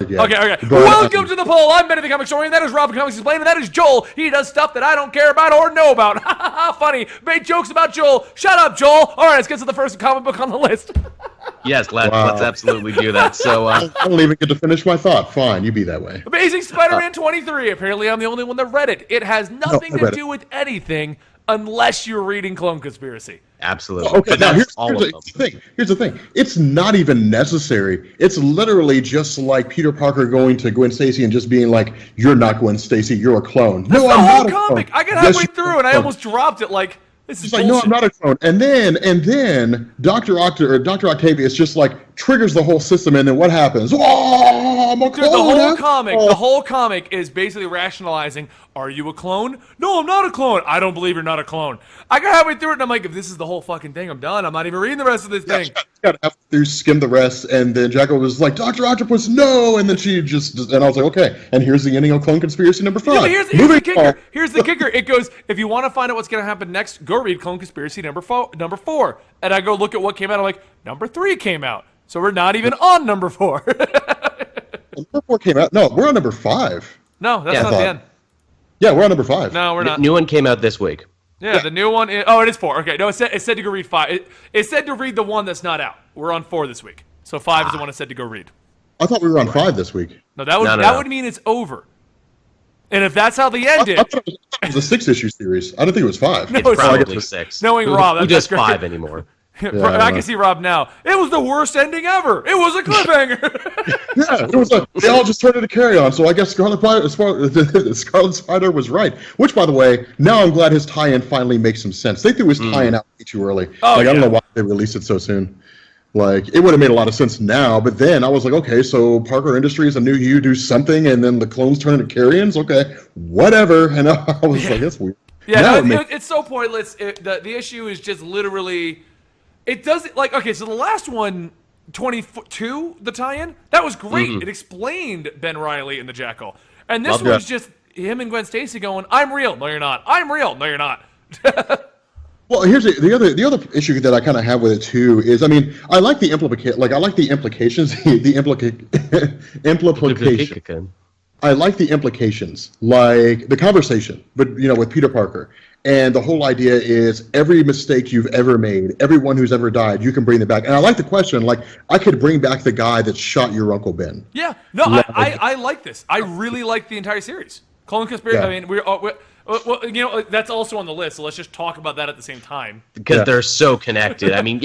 it yet. Okay. But, Welcome to the poll. I'm Benny the Comicstorian. That is Rob from Comics Explained, and that is Joel. He does stuff that I don't care about or know about. Funny. Made jokes about Joel. Shut up, Joel. All right, let's get to the first comic book on the list. Yes, let's absolutely do that. So I don't even get to finish my thought. Fine, you be that way. Amazing Spider-Man 23. Apparently, I'm the only one that read it. It has nothing to do with anything unless you're reading Clone Conspiracy. Absolutely. Okay, now here's the thing. It's not even necessary. It's literally just like Peter Parker going to Gwen Stacy and just being like, "You're not Gwen Stacy. You're a clone." That's no, the I'm whole not comic. a clone. I got halfway through and I almost dropped it. Like, this is like, bullshit. no, I'm not a clone. And then Dr. Octavius just like triggers the whole system, and then what happens? Oh, I'm a clone. Dude, the whole comic is basically rationalizing, are you a clone? No, I'm not a clone. I don't believe you're not a clone. I got halfway through it, and I'm like, if this is the whole fucking thing, I'm done. I'm not even reading the rest of this thing. Got half through, skim the rest, and then Jacko was like, Dr. Octopus, no! And then she just, and I was like, okay, and here's the ending of Clone Conspiracy number 5. Yeah, but here's the kicker. Here's the kicker. It goes, if you want to find out what's going to happen next, go read Clone Conspiracy number 4. And I go look at what came out. I'm like, number 3 came out. So we're not even on number 4. Number 4 came out? No, we're on number 5. No, that's not the end. Yeah, we're on number 5. No, we're not. New one came out this week. Yeah, the new one. It is 4. Okay, no, it said to go read 5. It said to read the one that's not out. We're on 4 this week. So 5 is the one it said to go read. I thought we were on 5 this week. No, that would mean it's over. And if that's how the end I thought it was a 6-issue series. I don't think it was 5. No, It's probably 6. Knowing Rob, Who that's does 5 anymore? I can see Rob now. It was the worst ending ever. It was a cliffhanger. Yeah, it was they all just turned into Carry On, so I guess Scarlet Spider was right. Which, by the way, now I'm glad his tie-in finally makes some sense. They threw his tie-in out way too early. I don't know why they released it so soon. Like, it would have made a lot of sense now, but then I was like, okay, so Parker Industries and New You do something, and then the clones turn into Carrions? Okay, whatever. And I was like, that's weird. Yeah, it's so pointless. The issue is just literally... It doesn't, like, okay, so the last one, 22, the tie-in, that was great. It explained Ben Reilly and the Jackal. And this one's just him and Gwen Stacy going, I'm real. No, you're not. I'm real. No, you're not. Well, here's the other issue that I kind of have with it too is, I mean, I like the implications, implication. I like the implications, like the conversation, but with Peter Parker, and the whole idea is every mistake you've ever made, everyone who's ever died, you can bring them back. And I like the question, like, I could bring back the guy that shot your Uncle Ben. Yeah, no, I like this. I really like the entire series. Clone Conspiracy. Yeah. I mean, well, that's also on the list, so let's just talk about that at the same time. Because they're so connected. I mean,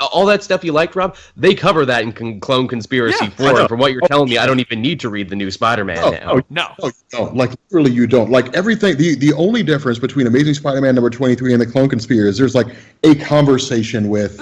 all that stuff you liked, Rob, they cover that in Clone Conspiracy 4. And from what you're telling me, I don't even need to read the new Spider-Man now. No, you don't. Like, literally, you don't. Like, everything, the only difference between Amazing Spider-Man number 23 and the Clone Conspiracy is there's, like, a conversation with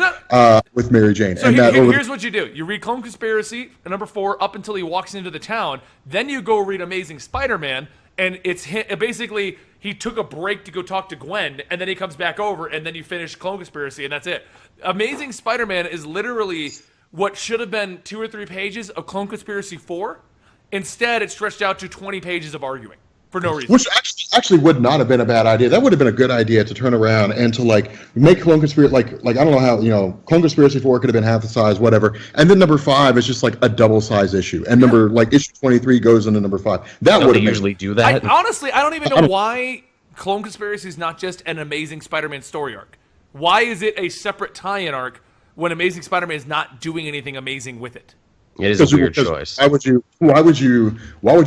Mary Jane. So here's what you do. You read Clone Conspiracy, number 4, up until he walks into the town. Then you go read Amazing Spider-Man, and it's basically he took a break to go talk to Gwen, and then he comes back over, and then you finish Clone Conspiracy, and that's it. Amazing Spider-Man is literally what should have been 2 or 3 pages of Clone Conspiracy 4. Instead, it stretched out to 20 pages of arguing for no reason. Which actually would not have been a bad idea. That would have been a good idea to turn around and to like make Clone Conspiracy like I don't know how Clone Conspiracy 4 could have been half the size, whatever. And then number 5 is just like a double size issue, and issue 23 goes into number 5. That would usually do that. Honestly, I don't even know why Clone Conspiracy is not just an Amazing Spider-Man story arc. Why is it a separate tie-in arc when Amazing Spider-Man is not doing anything amazing with it? It is a weird choice. Why would you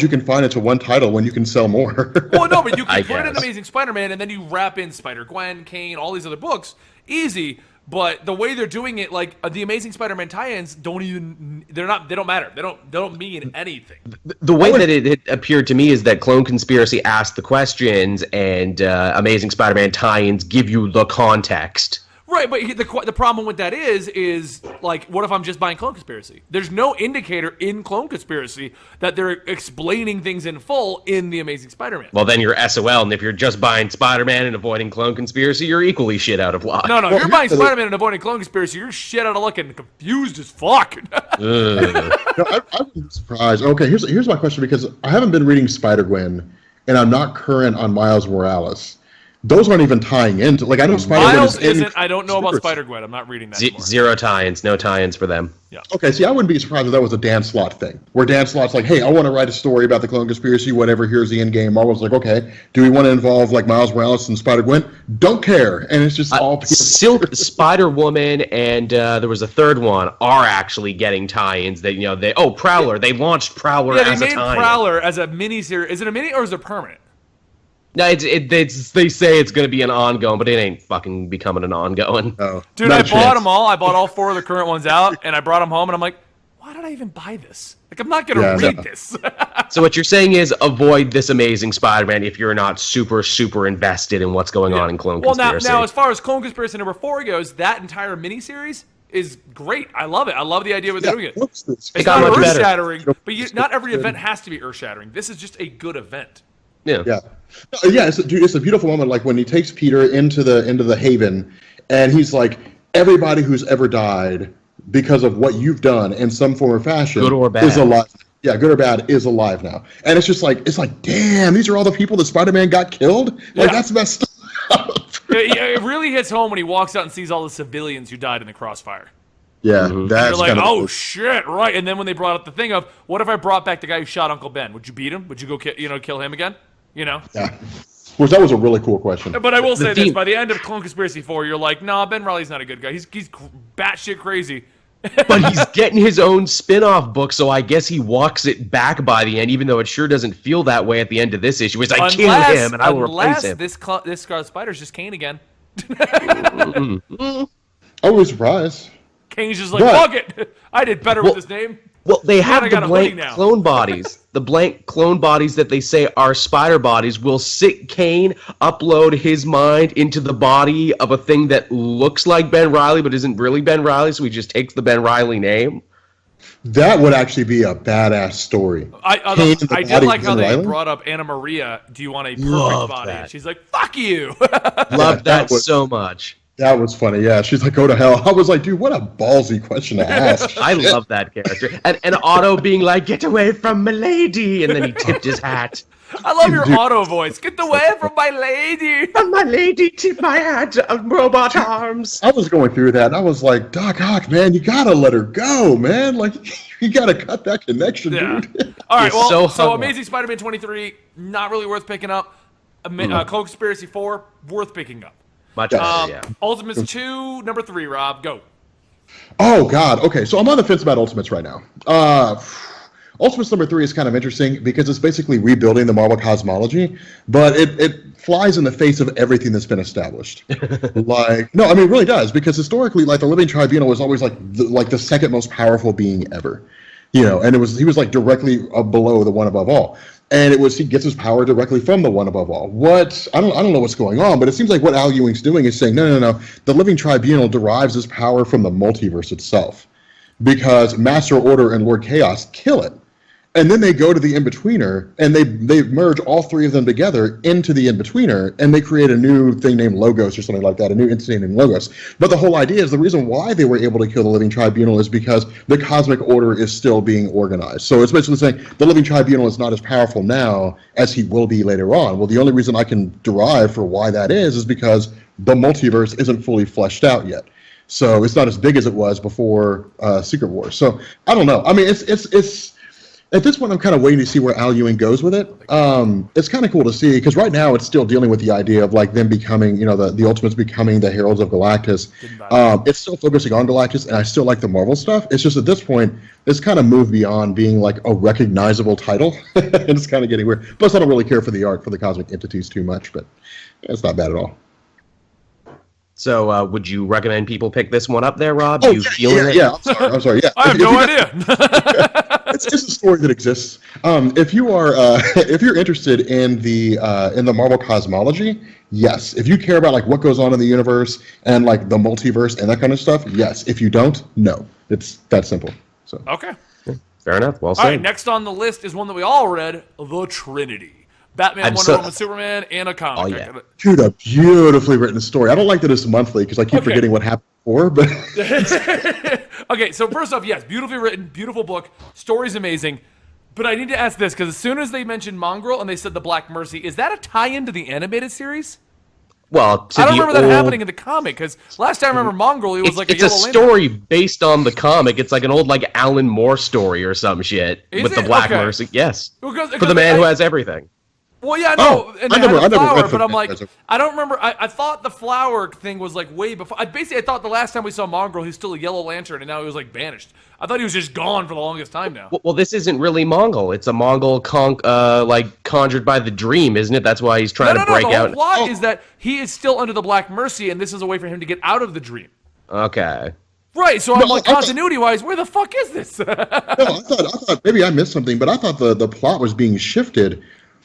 confine it to one title when you can sell more? Well, no, but you can put it in Amazing Spider-Man and then you wrap in Spider-Gwen, Kane, all these other books. Easy. But the way they're doing it, like the Amazing Spider-Man tie-ins they don't matter. They don't mean anything. The way that it appeared to me is that Clone Conspiracy asked the questions and Amazing Spider-Man tie-ins give you the context. Right, but the problem with that is like, what if I'm just buying Clone Conspiracy? There's no indicator in Clone Conspiracy that they're explaining things in full in the Amazing Spider-Man. Well, then you're SOL, and if you're just buying Spider-Man and avoiding Clone Conspiracy, you're equally shit out of luck. No, if you're buying Spider-Man and avoiding Clone Conspiracy, you're shit out of luck and confused as fuck. I'm surprised. Okay, here's my question, because I haven't been reading Spider-Gwen, and I'm not current on Miles Morales. those aren't even tying into. Like I know Spider-Gwen Miles is isn't. I don't know about Spider-Gwen. I'm not reading that anymore. Zero tie-ins, no tie-ins for them. Yeah. Okay, see, I wouldn't be surprised if that was a Dan Slott thing, where Dan Slott's like, "Hey, I want to write a story about the clone conspiracy, whatever. Here's the end game." Marvel's like, "Okay, do we want to involve like Miles Morales and Spider-Gwen? Don't care." And it's just all Silk, Spider-Woman, and there was a third one are actually getting tie-ins. That Prowler. They launched Prowler as a tie-in. Yeah, they made Prowler as a mini series. Is it a mini or is it permanent? No, they say it's going to be an ongoing, but it ain't fucking becoming an ongoing. Oh, dude, I bought them all. I bought all 4 of the current ones out, and I brought them home, and I'm like, why did I even buy this? Like, I'm not going to read this. So what you're saying is avoid this Amazing Spider-Man if you're not super, super invested in what's going on in Clone Conspiracy. Now, as far as Clone Conspiracy number 4 goes, that entire miniseries is great. I love it. I love the idea of doing it. It's not earth-shattering, but not every event has to be earth-shattering. This is just a good event. Yeah. It's a beautiful moment, like when he takes Peter into the Haven, and he's like, everybody who's ever died because of what you've done in some form or fashion, good or bad, is alive. Yeah, good or bad, is alive now. And it's just like, damn, these are all the people that Spider-Man got killed. Like that's messed up. It really hits home when he walks out and sees all the civilians who died in the crossfire. Yeah, that's you're like, oh shit, right? And then when they brought up the thing of, what if I brought back the guy who shot Uncle Ben? Would you beat him? Would you go kill him again? Yeah. Which that was a really cool question. But I will say this: by the end of Clone Conspiracy 4, you're like, nah, Ben Reilly's not a good guy. He's batshit crazy. But he's getting his own spin-off book, so I guess he walks it back by the end, even though it sure doesn't feel that way at the end of this issue. It's like, kill him, and I will replace him. This Scarlet Spider's just Kane again. I was surprised. Kane's just like, fuck it. I did better with this name. Well, they have the blank clone bodies. The blank clone bodies that they say are spider bodies will sit Kane, upload his mind into the body of a thing that looks like Ben Reilly but isn't really Ben Reilly, so he just takes the Ben Reilly name. That would actually be a badass story. I did like how they brought up Anna Maria, do you want a perfect body? And she's like, fuck you. Love that so much. That was funny, yeah. She's like, go to hell. I was like, dude, what a ballsy question to ask. I love that character. And Otto being like, get away from my lady, and then he tipped his hat. I love your Otto voice. Get away from my lady. From my lady, tip my hat, robot arms. I was going through that, and I was like, Doc Ock, man, you gotta let her go, man. Like, you gotta cut that connection, dude. All right, well, so Amazing Spider-Man 23, not really worth picking up. Clone Conspiracy 4, worth picking up. Much better, yeah. Ultimates 2, number 3, Rob, go. Oh, God. Okay, so I'm on the fence about Ultimates right now. Ultimates number 3 is kind of interesting because it's basically rebuilding the Marvel cosmology, but it flies in the face of everything that's been established. No, I mean, it really does, because historically, like, the Living Tribunal was always like the second most powerful being ever. And he was like directly below the one above all. And he gets his power directly from the one above all. I don't know what's going on, but it seems like what Al Ewing's doing is saying, no. The Living Tribunal derives its power from the multiverse itself, because Master Order and Lord Chaos kill it. And then they go to the In-Betweener, and they merge all 3 of them together into the In-Betweener, and they create a new thing named Logos or something like that, a new entity named Logos. But the whole idea is the reason why they were able to kill the Living Tribunal is because the Cosmic Order is still being organized. So it's basically saying the Living Tribunal is not as powerful now as he will be later on. Well, the only reason I can derive for why that is because the multiverse isn't fully fleshed out yet. So it's not as big as it was before Secret Wars. So I don't know. I mean, it's at this point, I'm kind of waiting to see where Al Ewing goes with it. It's kind of cool to see, because right now it's still dealing with the idea of like them becoming, the Ultimates becoming the Heralds of Galactus. It's still focusing on Galactus, and I still like the Marvel stuff. It's just at this point, it's kind of moved beyond being like a recognizable title. And it's kind of getting weird. Plus, I don't really care for the art for the cosmic entities too much, but it's not bad at all. So, would you recommend people pick this one up there, Rob? Oh, yeah. I'm sorry. Yeah. I have no idea. It's just a story that exists. If you're interested in the Marvel cosmology, yes. If you care about like what goes on in the universe and like the multiverse and that kind of stuff, yes. If you don't, no. It's that simple. So okay. Fair enough. Well said. All right. Next on the list is one that we all read: The Trinity. Batman, Wonder Woman, Superman, and a comic. Oh, yeah. Dude, a beautifully written story. I don't like that it's monthly because I keep forgetting what happened before. But okay, so first off, yes, beautifully written, beautiful book. Story's amazing. But I need to ask this, because as soon as they mentioned Mongrel and they said the Black Mercy, is that a tie-in to the animated series? Well, I don't remember that happening in the comic, because last time I remember Mongrel, it was like a Yellow Lantern. It's a story based on the comic. It's like an old like Alan Moore story or some shit with the Black Mercy. Yes, because for the man who has everything. Well, yeah, no, and I never read but I'm like, I don't remember. I thought the flower thing was like way before. I thought the last time we saw Mongrel, he was still a Yellow Lantern, and now he was like banished. I thought he was just gone for the longest time now. Well, this isn't really Mongol. It's a Mongol like conjured by the dream, isn't it? That's why he's trying to break out. The whole plot is that he is still under the Black Mercy, and this is a way for him to get out of the dream. Okay. Right, so I'm like, continuity-wise, where the fuck is this? No, I thought maybe I missed something, but I thought the plot was being shifted.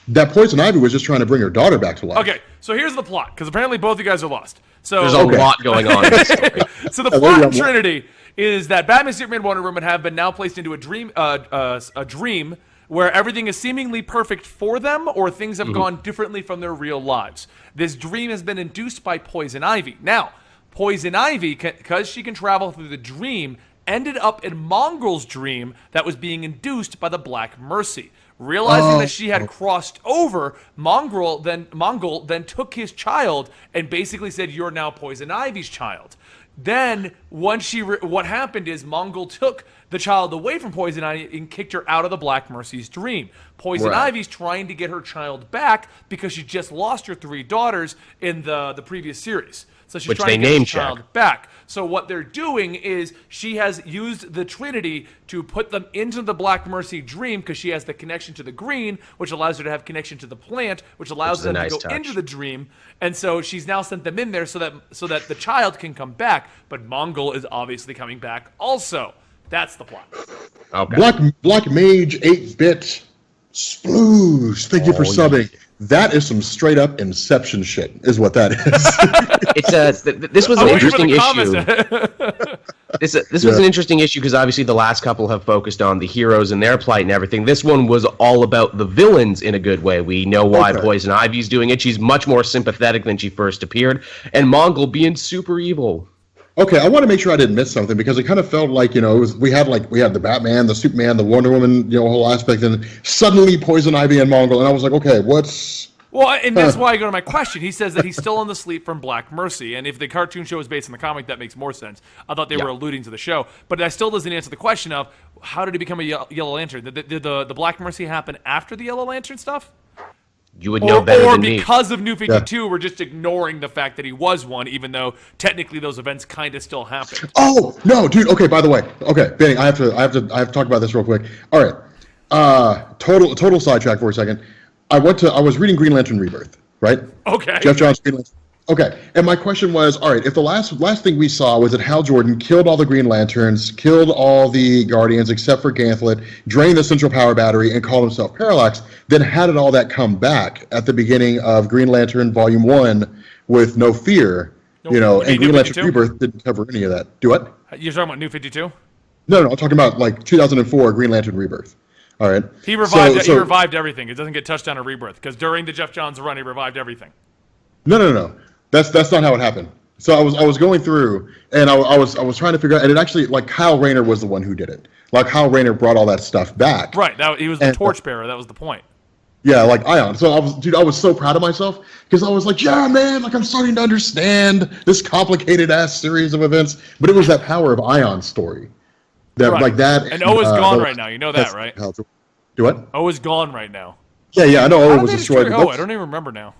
That Poison Ivy was just trying to bring her daughter back to life. Okay, so here's the plot, because apparently both you guys are lost. So there's a lot going on in this story. So the plot in Trinity is that Batman, Superman, Wonder Woman have been now placed into a dream where everything is seemingly perfect for them, or things have gone differently from their real lives. This dream has been induced by Poison Ivy. Now, Poison Ivy, because she can travel through the dream, ended up in Mongrel's dream that was being induced by the Black Mercy. Realizing that she had crossed over, Mongol then took his child and basically said, "You're now Poison Ivy's child." Then, once what happened is Mongol took the child away from Poison Ivy and kicked her out of the Black Mercy's dream. Poison Ivy's trying to get her child back because she just lost her 3 daughters in the previous series. So she's trying to get the child back. So what they're doing is she has used the Trinity to put them into the Black Mercy dream because she has the connection to the green, which allows her to have connection to the plant, which allows them to go into the dream. And so she's now sent them in there so that the child can come back. But Mongol is obviously coming back also. That's the plot. Okay. Black Mage 8-bit Sploosh. Thank you for subbing. That is some straight up Inception shit, is what that is. This was an interesting issue. This was an interesting issue because obviously the last couple have focused on the heroes and their plight and everything. This one was all about the villains in a good way. We know why Poison Ivy's doing it. She's much more sympathetic than she first appeared, and Mongol being super evil. Okay, I want to make sure I didn't miss something because it kind of felt like, we had the Batman, the Superman, the Wonder Woman, whole aspect, and suddenly Poison Ivy and Mongol, and I was like, okay, what's... Well, and that's why I go to my question. He says that he's still on the sleep from Black Mercy, and if the cartoon show is based on the comic, that makes more sense. I thought they were alluding to the show, but that still doesn't answer the question of how did he become a Yellow Lantern? Did the Black Mercy happen after the Yellow Lantern stuff? You would know better than me. Or because of New 52, we're just ignoring the fact that he was one, even though technically those events kind of still happened. Oh no, dude. Okay, by the way, Benny, I have to talk about this real quick. All right, total sidetrack for a second. I was reading Green Lantern Rebirth, right? Okay. Jeff Johns' Green Lantern. Okay, and my question was, all right, if the last thing we saw was that Hal Jordan killed all the Green Lanterns, killed all the Guardians except for Gantlet, drained the Central Power Battery, and called himself Parallax, then how did all that come back at the beginning of Green Lantern Volume 1 with No Fear? And Green Lantern Rebirth didn't cover any of that. Do what? You're talking about New 52? No, I'm talking about like 2004 Green Lantern Rebirth. All right. He revived. He revived everything. It doesn't get touched on a Rebirth because during the Jeff Johns run, he revived everything. No. That's not how it happened. So I was going through and I was trying to figure out, and it actually, like, Kyle Rayner was the one who did it. Like, Kyle Rayner brought all that stuff back. Right. He was the torchbearer. That was the point. Yeah, like Ion. So I was so proud of myself because I was like, yeah, man, like I'm starting to understand this complicated ass series of events. But it was that Power of Ion story. Like that. And O is gone right now. You know that, right? Do what? O is gone right now. Yeah, I know O was destroyed. I don't even remember now.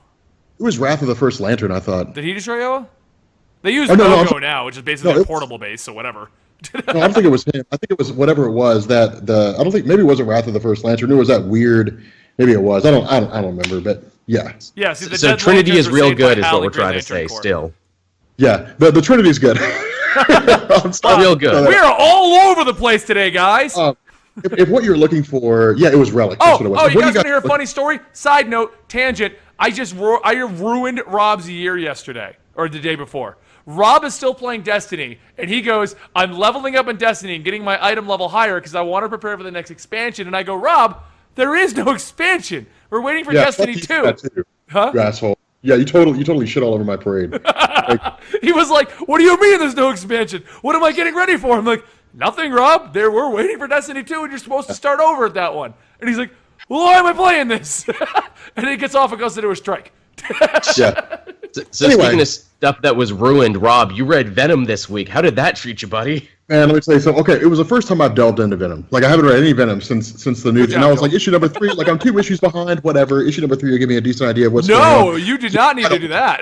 It was Wrath of the First Lantern, I thought. Did he destroy Oa? They use Go now, which is basically a portable base, so whatever. No, I don't think it was him. I think it was whatever it was I don't think, maybe it wasn't Wrath of the First Lantern. It was that weird, maybe it was. I don't remember, but yeah. Yeah, so Trinity is real good is what we're trying to say still. Yeah, the Trinity's good. Real good. We are all over the place today, guys. If what you're looking for, it was Relic. That's what it was. You guys want to hear a funny story? Side note, tangent. I ruined Rob's year yesterday, or the day before. Rob is still playing Destiny, and he goes, I'm leveling up in Destiny and getting my item level higher because I want to prepare for the next expansion. And I go, Rob, there is no expansion. We're waiting for Destiny 2. Huh? You asshole. Yeah, you totally shit all over my parade. He was like, what do you mean there's no expansion? What am I getting ready for? I'm like, nothing, Rob. We're waiting for Destiny 2, and you're supposed to start over at that one. And he's like, well, why am I playing this? And then he gets off and goes to do a strike. Yeah. So Anyway. speaking of stuff that was ruined, Rob, you read Venom this week. How did that treat you, buddy? Man, let me tell you something. Okay, it was the first time I've delved into Venom. Like, I haven't read any Venom since the news. And I was like, issue number 3, like, I'm 2 issues behind, whatever. Issue number 3 will give me a decent idea of what's going on. No, you did not need to do that.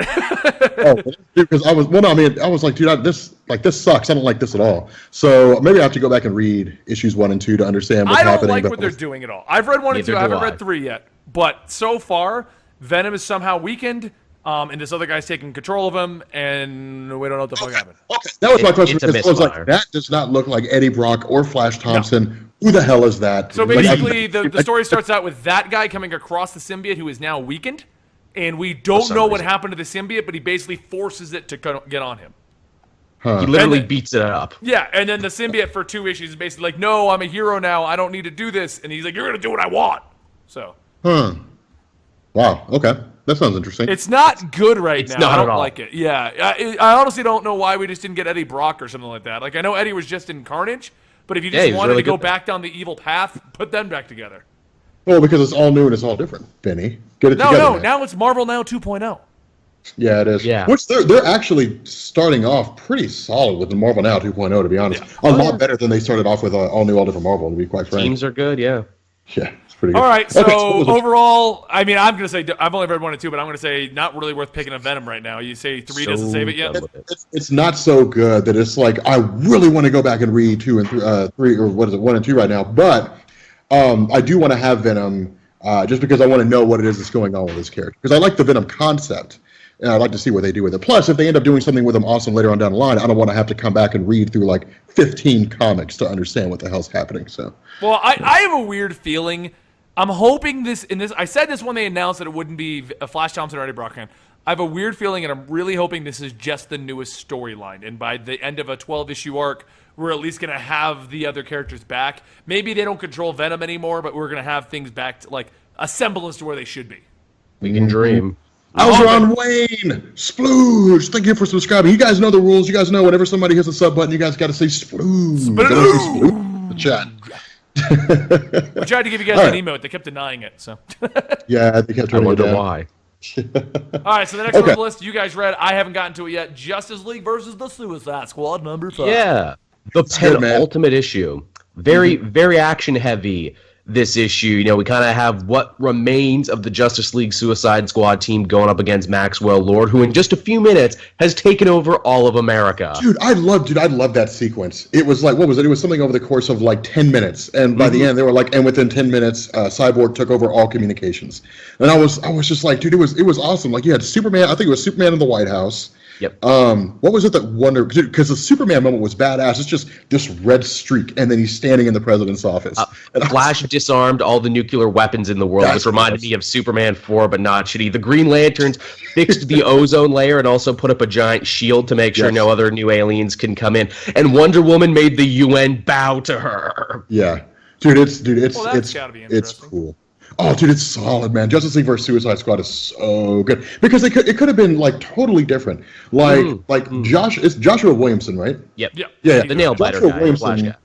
Oh, because I was like, dude, this sucks. I don't like this at all. So maybe I have to go back and read issues 1 and 2 to understand what's happening. I don't like what they're doing at all. I've read 1 and 2. I haven't read 3 yet. But so far, Venom is somehow weakened. And this other guy's taking control of him, and we don't know what the fuck happened. Okay, that was my question. It's a Because I was like, misfire. that does not look like Eddie Brock or Flash Thompson. No. Who the hell is that? So basically, the story starts out with that guy coming across the symbiote who is now weakened, and we don't know what happened to the symbiote, but he basically forces it to get on him. He literally beats it up. Yeah, and then the symbiote for 2 issues is basically like, no, I'm a hero now. I don't need to do this. And he's like, you're going to do what I want. So. Wow, okay. That sounds interesting. It's not good right now. Not I at don't all. like it. Yeah, I honestly don't know why we just didn't get Eddie Brock or something like that. Like, I know Eddie was just in Carnage, but if you just wanted to go back down the evil path, put them back together. Well, because it's all new and it's all different, Benny. Get it together. No, man. now it's Marvel Now 2.0. Yeah, it is. Yeah. Which they're actually starting off pretty solid with the Marvel Now 2.0, to be honest. A lot better than they started off with all new, all different Marvel, to be quite frank. Teams are good, yeah. Yeah, it's pretty good. All right, so Okay, overall, I mean, I'm going to say, I've only read 1 and 2, but I'm going to say not really worth picking a Venom right now. You say 3 doesn't save it yet? It's not so good that it's like, I really want to go back and read 2 and 3, or what is it, 1 and 2 right now. But I do want to have Venom just because I want to know what it is that's going on with this character. Because I like the Venom concept. And I'd like to see what they do with it. Plus, if they end up doing something with him awesome later on down the line, I don't want to have to come back and read through like 15 comics to understand what the hell's happening. So, well, I have a weird feeling. I'm hoping I said this when they announced that it wouldn't be a Flash Thompson or Eddie Brock. I have a weird feeling, and I'm really hoping this is just the newest storyline. And by the end of a 12-issue arc, we're at least going to have the other characters back. Maybe they don't control Venom anymore, but we're going to have things back to like a semblance to where they should be. We can dream. How's on Wayne? Splooge. Thank you for subscribing. You guys know the rules. You guys know whenever somebody hits a sub button, you guys got to say Splooge. Splooge. The chat. We tried to give you guys an emote. They kept denying it. So. Yeah, they kept I turning it wonder down. why. All right, so the next one on the list you guys read, I haven't gotten to it yet. Justice League versus the Suicide Squad number 5. Yeah, the good, man. penultimate issue. Very action heavy. This issue, you know, we kind of have what remains of the Justice League Suicide Squad team going up against Maxwell Lord, who in just a few minutes has taken over all of America. Dude, I love that sequence. It was like, what was it? It was something over the course of like 10 minutes. And by the end, they were like, and within 10 minutes, Cyborg took over all communications. And I was just like, dude, it was awesome. Like, you had Superman, I think it was Superman in the White House. Yep. What was it that Wonder? Because the Superman moment was badass. It's just this red streak, and then he's standing in the president's office. Flash disarmed all the nuclear weapons in the world. This reminded me of Superman 4, but not shitty. The Green Lanterns fixed the ozone layer and also put up a giant shield to make sure no other new aliens can come in. And Wonder Woman made the UN bow to her. Yeah, dude, it's gotta be interesting. cool. Oh, dude, it's solid, man. Justice League vs. Suicide Squad is so good because it could have been like totally different. It's Joshua Williamson, right? Yep. Yeah. The nail biter Joshua guy, Williamson, Flash guy.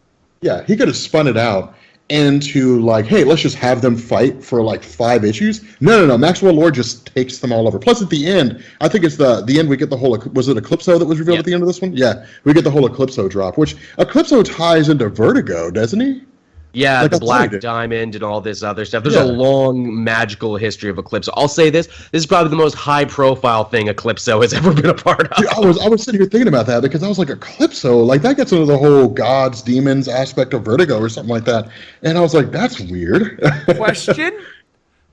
Yeah, he could have spun it out into like, hey, let's just have them fight for like 5 issues. No. Maxwell Lord just takes them all over. Plus, at the end, I think it's the end. We get the whole. Was it Eclipso that was revealed at the end of this one? Yeah, we get the whole Eclipso drop, which Eclipso ties into Vertigo, doesn't he? Yeah, Like the I Black thought it. Diamond and all this other stuff. There's a long magical history of Eclipso. I'll say this is probably the most high-profile thing Eclipso has ever been a part of. Dude, I was sitting here thinking about that because I was like, Eclipso, like that gets into the whole gods, demons aspect of Vertigo or something like that. And I was like, that's weird. Question?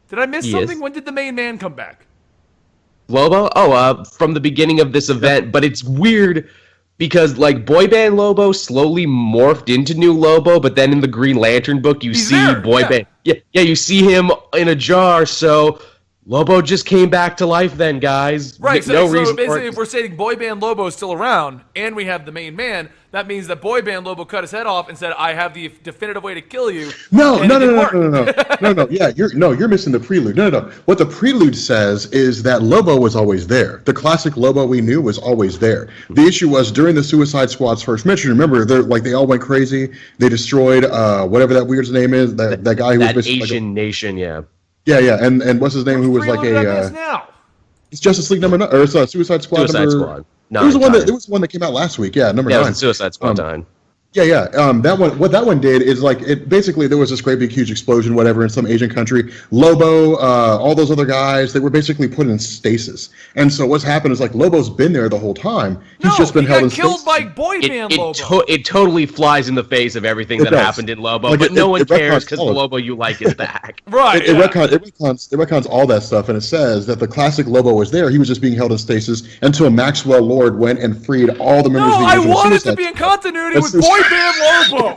Did I miss something? Yes. When did the main man come back? Lobo? From the beginning of this event, but it's weird because like Boy Band Lobo slowly morphed into New Lobo, but then in the Green Lantern book you see there, Boy Band. Yeah, you see him in a jar, so Lobo just came back to life then, guys. Right, so reason for basically it. if we're saying Boy Band Lobo is still around and we have the main man, that means that Boy Band Lobo cut his head off and said, I have the definitive way to kill you. No. No. Yeah, you're missing the prelude. No. What the prelude says is that Lobo was always there. The classic Lobo we knew was always there. The issue was during the Suicide Squad's first mission. Remember, they all went crazy. They destroyed whatever that weird's name is. That guy who was that basically Asian nation, yeah. Yeah, and what's his name? Who was like now? It's Justice League number 9, or it's Suicide Squad Suicide Squad. There was one that came out last week. Yeah, number 9. It was Suicide Squad time. Yeah. That one. What that one did is like it. Basically, there was this great big huge explosion, whatever, in some Asian country. Lobo, all those other guys, they were basically put in stasis. And so what's happened is like Lobo's been there the whole time. He's just been held in stasis. Killed by boy band Lobo. It totally flies in the face of everything that happened in Lobo, like but no one cares because the Lobo you like is back. Right. It retcons all that stuff, and it says that the classic Lobo was there. He was just being held in stasis until Maxwell Lord went and freed all the members of the original Suicide Squad. I wanted to be in continuity with boy band Lobo.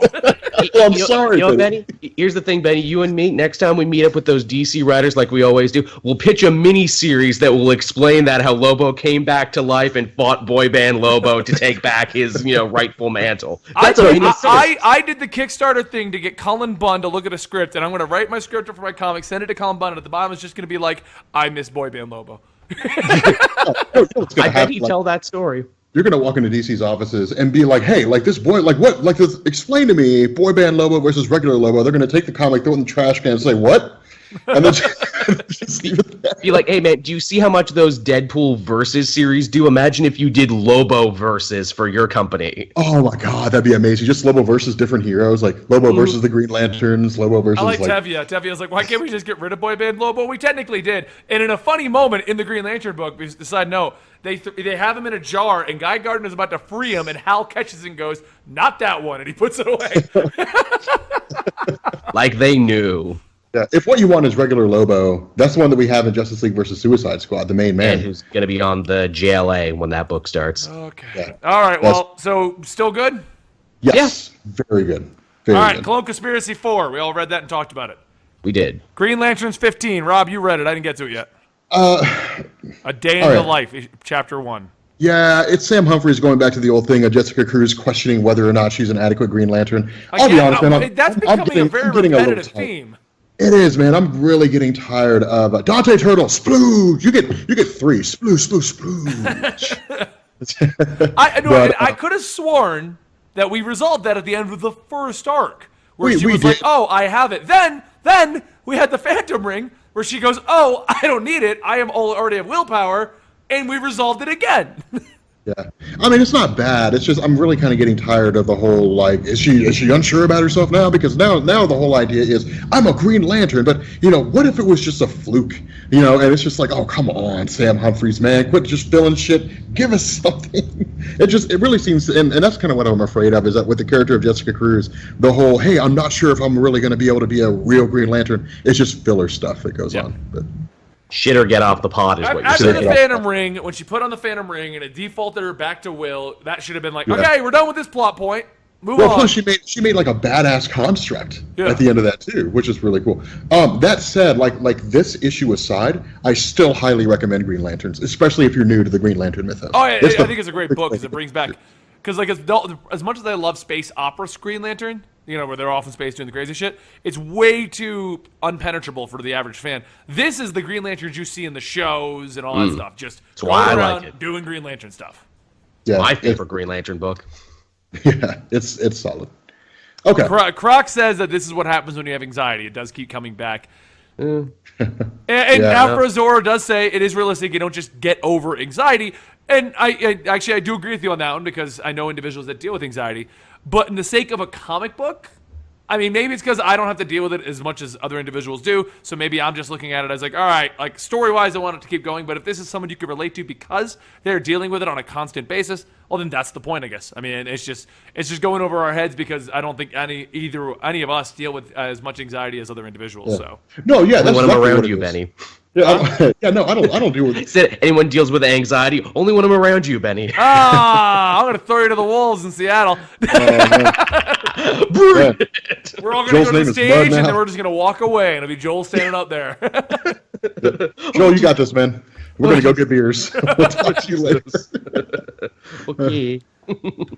Well, I'm sorry. You know, Benny, here's the thing, Benny. You and me, next time we meet up with those DC writers like we always do, we'll pitch a mini-series that will explain that how Lobo came back to life and fought boy band Lobo to take back his, rightful mantle. I did the Kickstarter thing to get Cullen Bunn to look at a script, and I'm going to write my script for my comic, send it to Cullen Bunn, and at the bottom it's just going to be like, I miss boy band Lobo. I bet he'd tell that story. You're going to walk into DC's offices and be like, hey, like this boy, like what? Like this, explain to me boy band Lobo versus regular Lobo. They're going to take the comic, throw it in the trash can and say, what? And then just leave it there. Be like, hey, man, do you see how much those Deadpool Versus series do? Imagine if you did Lobo Versus for your company. Oh, my God. That'd be amazing. Just Lobo versus different heroes, like Lobo versus the Green Lanterns, Lobo versus... I like Tevye. Tevye's like, why can't we just get rid of boy band Lobo? We technically did. And in a funny moment in the Green Lantern book, we decide, no, they have him in a jar, and Guy Gardner's about to free him, and Hal catches and goes, not that one, and he puts it away. Like they knew. Yeah, if what you want is regular Lobo, that's the one that we have in Justice League versus Suicide Squad, the main man. And who's going to be on the JLA when that book starts. Okay. Yeah. All right, well, so still good? Yes. Yeah. Very good. Very all right, good. Clone Conspiracy 4. We all read that and talked about it. We did. Green Lanterns 15. Rob, you read it. I didn't get to it yet. A Day in the Life, Chapter 1. Yeah, it's Sam Humphries going back to the old thing of Jessica Cruz questioning whether or not she's an adequate Green Lantern. I'll be honest, man. That's becoming a very repetitive theme. It is, man. I'm really getting tired of Dante Turtle. Splooge. You get 3. Splooge. I could have sworn that we resolved that at the end of the first arc, where she was like, "Oh, I have it." Then we had the Phantom Ring, where she goes, "Oh, I don't need it. I already have willpower," and we resolved it again. Yeah, I mean, it's not bad. It's just I'm really kind of getting tired of the whole, like, is she unsure about herself now? Because now the whole idea is I'm a Green Lantern, but what if it was just a fluke? And it's just like, oh, come on, Sam Humphries, man, quit just filling shit. Give us something. It really seems, and that's kind of what I'm afraid of, is that with the character of Jessica Cruz, the whole, hey, I'm not sure if I'm really going to be able to be a real Green Lantern. It's just filler stuff that goes on. But shit or get off the pot is what you're saying. After the Phantom Ring, when she put on the Phantom Ring and it defaulted her back to Will, that should have been like, okay, we're done with this plot point. Move on. Plus she made like a badass construct at the end of that too, which is really cool. That said, like this issue aside, I still highly recommend Green Lanterns, especially if you're new to the Green Lantern mythos. Oh yeah, I think it's a great book because it brings back, because like as much as I love space opera Green Lantern, where they're off in space doing the crazy shit, it's way too unpenetrable for the average fan. This is the Green Lanterns you see in the shows and all that stuff. Just going around doing Green Lantern stuff. Yeah, my favorite Green Lantern book. Yeah, it's solid. Okay. Croc says that this is what happens when you have anxiety. It does keep coming back. And Alfred Zora does say it is realistic. You don't just get over anxiety. And I do agree with you on that one, because I know individuals that deal with anxiety. But in the sake of a comic book, I mean, maybe it's because I don't have to deal with it as much as other individuals do. So maybe I'm just looking at it as like, all right, like story-wise, I want it to keep going. But if this is someone you can relate to because they're dealing with it on a constant basis, well, then that's the point, I guess. I mean, it's just going over our heads, because I don't think any of us deal with as much anxiety as other individuals. Yeah. So that's when I'm around you, Benny. Yeah, I don't deal with it. Said anyone deals with anxiety only when I'm around you, Benny. I'm gonna throw you to the wolves in Seattle. We're all gonna go to the stage, and then we're just gonna walk away, and it'll be Joel standing up there. Joel, you got this, man. We're gonna go get beers. We'll talk to you later. Okay.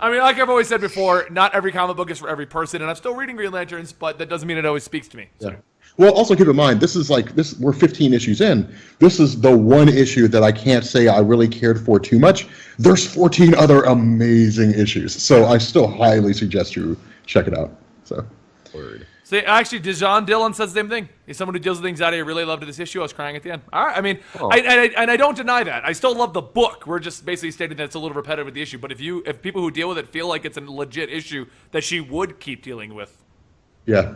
I mean, like I've always said before, not every comic book is for every person, and I'm still reading Green Lanterns, but that doesn't mean it always speaks to me. So. Yeah. Well, also keep in mind, we're 15 issues in. This is the one issue that I can't say I really cared for too much. There's 14 other amazing issues, so I still highly suggest you check it out. So, Word. See, actually, Dijon Dillon says the same thing. He's someone who deals with anxiety. I really loved this issue. I was crying at the end. All right, I mean, I don't deny that. I still love the book. We're just basically stating that it's a little repetitive with the issue. But if people who deal with it feel like it's a legit issue that she would keep dealing with. Yeah.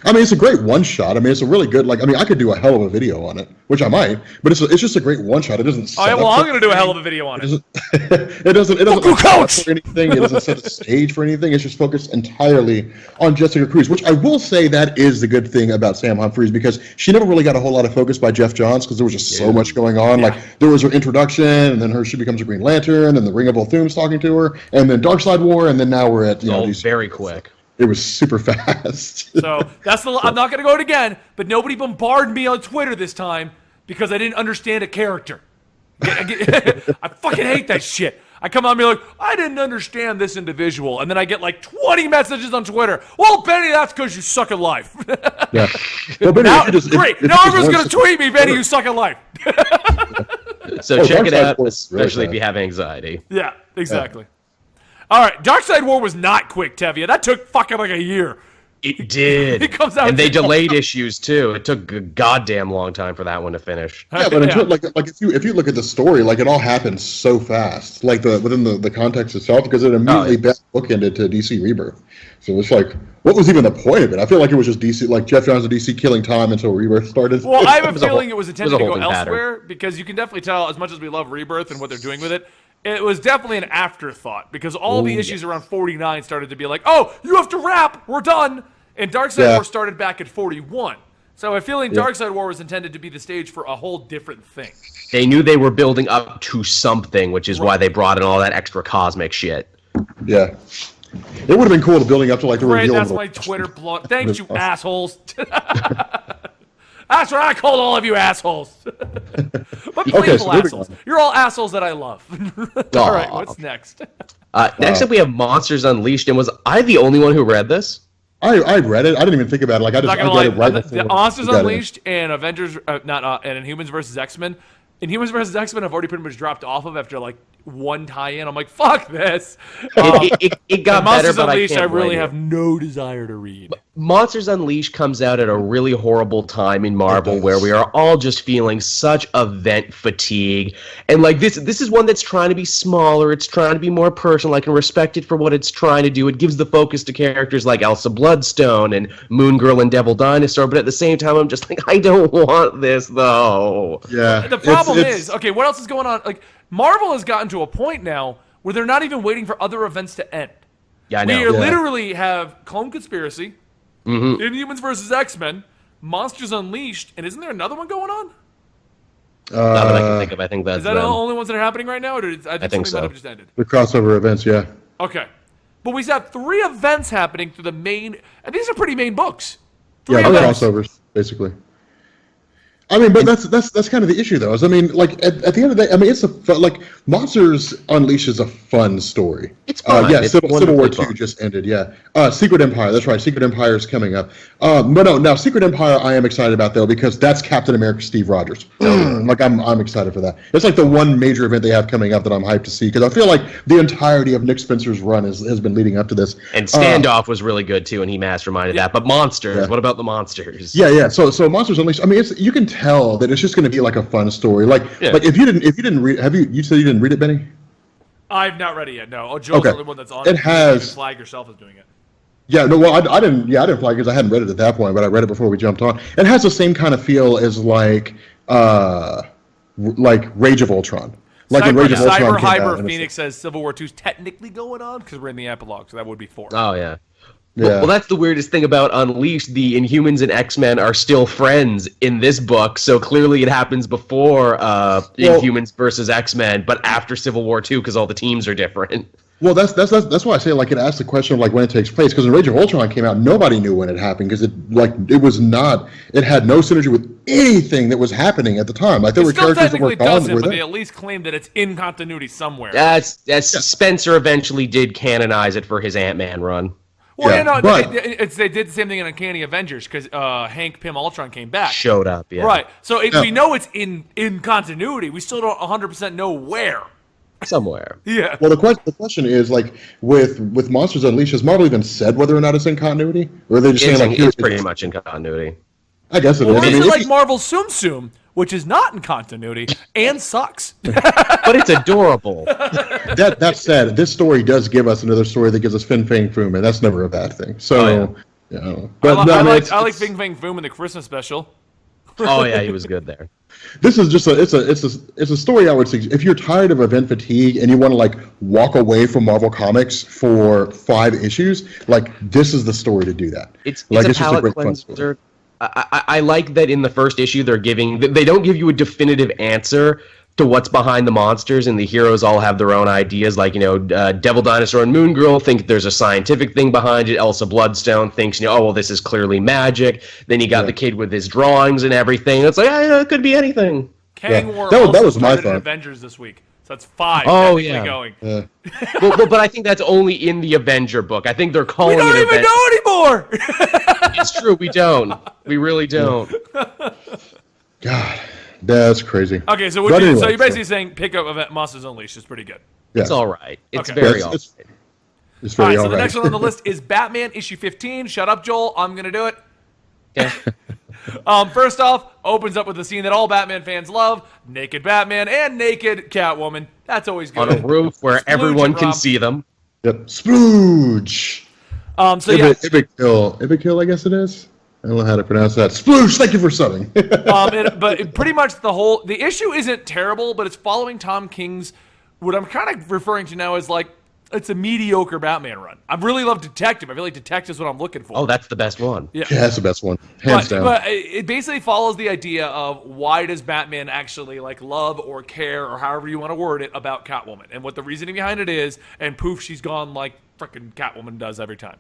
I mean, it's a great one-shot. I mean, it's a really good, I could do a hell of a video on it, which I might, but it's just a great one-shot. It doesn't set I'm going to do a hell of a video on it. It doesn't set up for anything. It doesn't set the stage for anything. It's just focused entirely on Jessica Cruz, which I will say that is the good thing about Sam Humphries, because she never really got a whole lot of focus by Jeff Johns because there was just so much going on. Yeah. Like, there was her introduction, and then she becomes a Green Lantern, and the Ring of Volthoom's talking to her, and then Darkseid War, and then now we're at, very quick. It was super fast. So I'm not going to go it again, but nobody bombarded me on Twitter this time because I didn't understand a character. I fucking hate that shit. I come on and be like, I didn't understand this individual, and then I get like 20 messages on Twitter. Well, Benny, that's because you suck at life. Yeah. Well, Benny, great. Now everyone's going to tweet me, Benny, you suck at life. So check it out, especially if you have anxiety. Yeah, exactly. Yeah. All right, Darkseid War was not quick, Tevye. That took fucking like a year. It did. It comes out, and they delayed issues too. It took a goddamn long time for that one to finish. Yeah, but if you look at the story, like, it all happened so fast, like within the context itself, because it immediately bookended to DC Rebirth. So it's like, what was even the point of it? I feel like it was just DC, like Jeff Johns and DC killing time until Rebirth started. Well, I have a feeling it was intended to go elsewhere, because you can definitely tell, as much as we love Rebirth and what they're doing with it, it was definitely an afterthought, because all the issues around 49 started to be like, oh, you have to wrap, we're done. And Darkseid War started back at 41. So I'm feeling Darkseid War was intended to be the stage for a whole different thing. They knew they were building up to something, which is why they brought in all that extra cosmic shit. Yeah. It would have been cool to building up to like the reveal. That's my Twitter blog. Thanks, you assholes. That's what I called all of you assholes. But playful assholes. You're all assholes that I love. All right, what's next? Next up, we have Monsters Unleashed. And was I the only one who read this? I read it. I didn't even think about it. Like, I read it right before. Monsters Unleashed and Avengers, and Inhumans versus X-Men. Inhumans versus X-Men, I've already pretty much dropped off of after like one tie-in. I'm like, fuck this. It got better, but Unleashed, I really have no desire to read. Monsters Unleashed comes out at a really horrible time in Marvel where we are all just feeling such event fatigue. And like this is one that's trying to be smaller. It's trying to be more personal. I can respect it for what it's trying to do. It gives the focus to characters like Elsa Bloodstone and Moon Girl and Devil Dinosaur. But at the same time, I'm just like, I don't want this, though. Yeah. The problem is, okay, what else is going on? Like, Marvel has gotten to a point now where they're not even waiting for other events to end. Yeah, I know. We literally have Clone Conspiracy, Inhumans versus X-Men, Monsters Unleashed, and isn't there another one going on? Not that I can think of. I think that's Is that the only ones that are happening right now? Or I think so. Might have just ended? The crossover events, yeah. Okay. But we have 3 events happening through the main... And these are pretty main books. Yeah, crossovers, basically. I mean, but that's kind of the issue, though. Is, I mean, like at the end of the day, I mean, it's like Monsters Unleashed is a fun story. It's fun. Yeah, Civil War 2 just ended. Yeah, Secret Empire. That's right. Secret Empire is coming up. But no, now Secret Empire, I am excited about though, because that's Captain America Steve Rogers. Like I'm excited for that. It's like the one major event they have coming up that I'm hyped to see, because I feel like the entirety of Nick Spencer's run has been leading up to this. And Standoff was really good too, and he masterminded that. But Monsters, what about the Monsters? Yeah. So Monsters Unleashed. I mean, you can tell that it's just going to be like a fun story. Like if you didn't read, you said you didn't read it, Benny? I've not read it yet. No. Oh, Joel's the only one that's on it. It has. You flag yourself as doing it. Yeah. No. Well, I didn't. Yeah, I didn't flag because I hadn't read it at that point, but I read it before we jumped on. It has the same kind of feel as like Rage of Ultron. Like when Rage of Ultron came out. Phoenix says Civil War 2 is technically going on because we're in the epilogue, so that would be 4. Oh yeah. Well, that's the weirdest thing about Unleashed. The Inhumans and X-Men are still friends in this book, so clearly it happens before Inhumans versus X-Men, but after Civil War 2 because all the teams are different. Well, that's why I say like it asks the question of like when it takes place, because when Rage of Ultron came out, nobody knew when it happened because it had no synergy with anything that was happening at the time. Like there were characters that were gone. But they at least claimed that it's in continuity somewhere. Spencer eventually did canonize it for his Ant-Man run. Well, they did the same thing in Uncanny Avengers because Hank Pym Ultron came back. Showed up, yeah. Right. So we know it's in continuity. We still don't 100% know where. somewhere. Yeah. Well, the question is, like, with Monsters Unleashed, has Marvel even said whether or not it's in continuity? Or are they just saying, like, It's pretty much in continuity. I guess it Or is. I is mean, it like Marvel Tsum Tsum, which is not in continuity and sucks? But it's adorable. that said, this story does give us another story that gives us Fin Fang Foom, and that's never a bad thing. So, But I mean, like Fing Fang Foom in the Christmas special. Oh yeah, he was good there. this is just it's a story I would suggest if you're tired of event fatigue and you want to like walk away from Marvel Comics for 5 issues, like this is the story to do that. It's like a it's just a palate great fun cleanser. story. I like that in the first issue they don't give you a definitive answer to what's behind the monsters, and the heroes all have their own ideas. Like, Devil Dinosaur and Moon Girl think there's a scientific thing behind it. Elsa Bloodstone thinks, oh, well, this is clearly magic. Then you got the kid with his drawings and everything. It's like, it could be anything. Kang War that was my started in thought. Avengers this week. So that's 5 going. Yeah. But I think that's only in the Avenger book. I think they're calling We don't even know anymore! It's true, we don't. We really don't. God, that's crazy. Okay, so you're basically saying pick up Monsters Unleashed is pretty good. Yeah. It's all right. It's Okay. very all right. It's very All right, so all the right. next one on the list is Batman issue 15. Shut up, Joel. I'm going to do it. Yeah. First off, opens up with a scene that all Batman fans love: naked Batman and naked Catwoman. That's always good. On a roof where everyone can see them. Yep. Splooge. So yeah, Ibikill, I guess it is. I don't know how to pronounce that. Splooge. Thank you for subbing. but pretty much the issue isn't terrible, but it's following Tom King's. What I'm kind of referring to now is like it's a mediocre Batman run. I really love Detective. I feel like Detective is what I'm looking for. Oh, that's the best one. Yeah, Yeah, that's the best one, hands down. But it basically follows the idea of why does Batman actually like love or care or however you want to word it about Catwoman, and what the reasoning behind it is, and poof, she's gone like frickin' Catwoman does every time.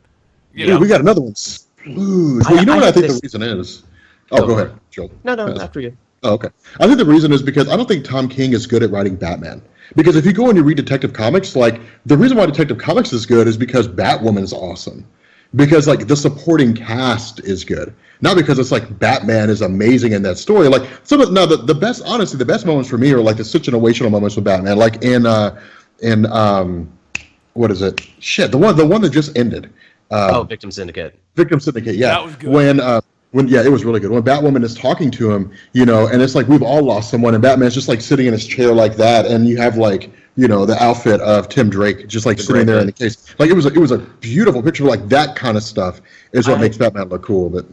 Yeah, we got another one. Splooge. Well, you know what I think the reason is? Oh, go ahead, Joel. No, after you. Oh, okay. I think the reason is because I don't think Tom King is good at writing Batman. Because if you go and you read Detective Comics, like the reason why Detective Comics is good is because Batwoman is awesome. Because like the supporting cast is good, not because it's like Batman is amazing in that story. Like the best, honestly, the best moments for me are like the situational moments with Batman, like in what is it? Shit, the one that just ended. Victim Syndicate. Victim Syndicate, yeah. That was good. When it was really good. When Batwoman is talking to him, and it's like we've all lost someone, and Batman's just like sitting in his chair like that, and you have like, the outfit of Tim Drake just like sitting there in the case. Like it was a beautiful picture. Like that kind of stuff is what makes Batman look cool. But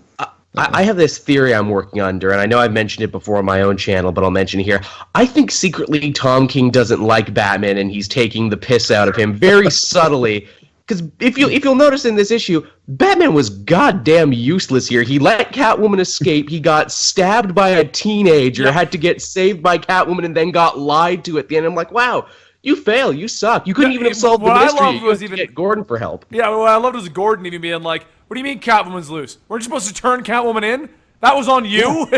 I have this theory I'm working under, and I know I've mentioned it before on my own channel, but I'll mention it here. I think secretly Tom King doesn't like Batman, and he's taking the piss out of him very subtly. Because if you'll notice in this issue, Batman was goddamn useless here. He let Catwoman escape. He got stabbed by a teenager, had to get saved by Catwoman, and then got lied to at the end. I'm like, wow, you fail. You suck. You couldn't even have solved the mystery. I loved was even get Gordon for help. Yeah, what I loved was Gordon even being like, "What do you mean Catwoman's loose? Weren't you supposed to turn Catwoman in? That was on you."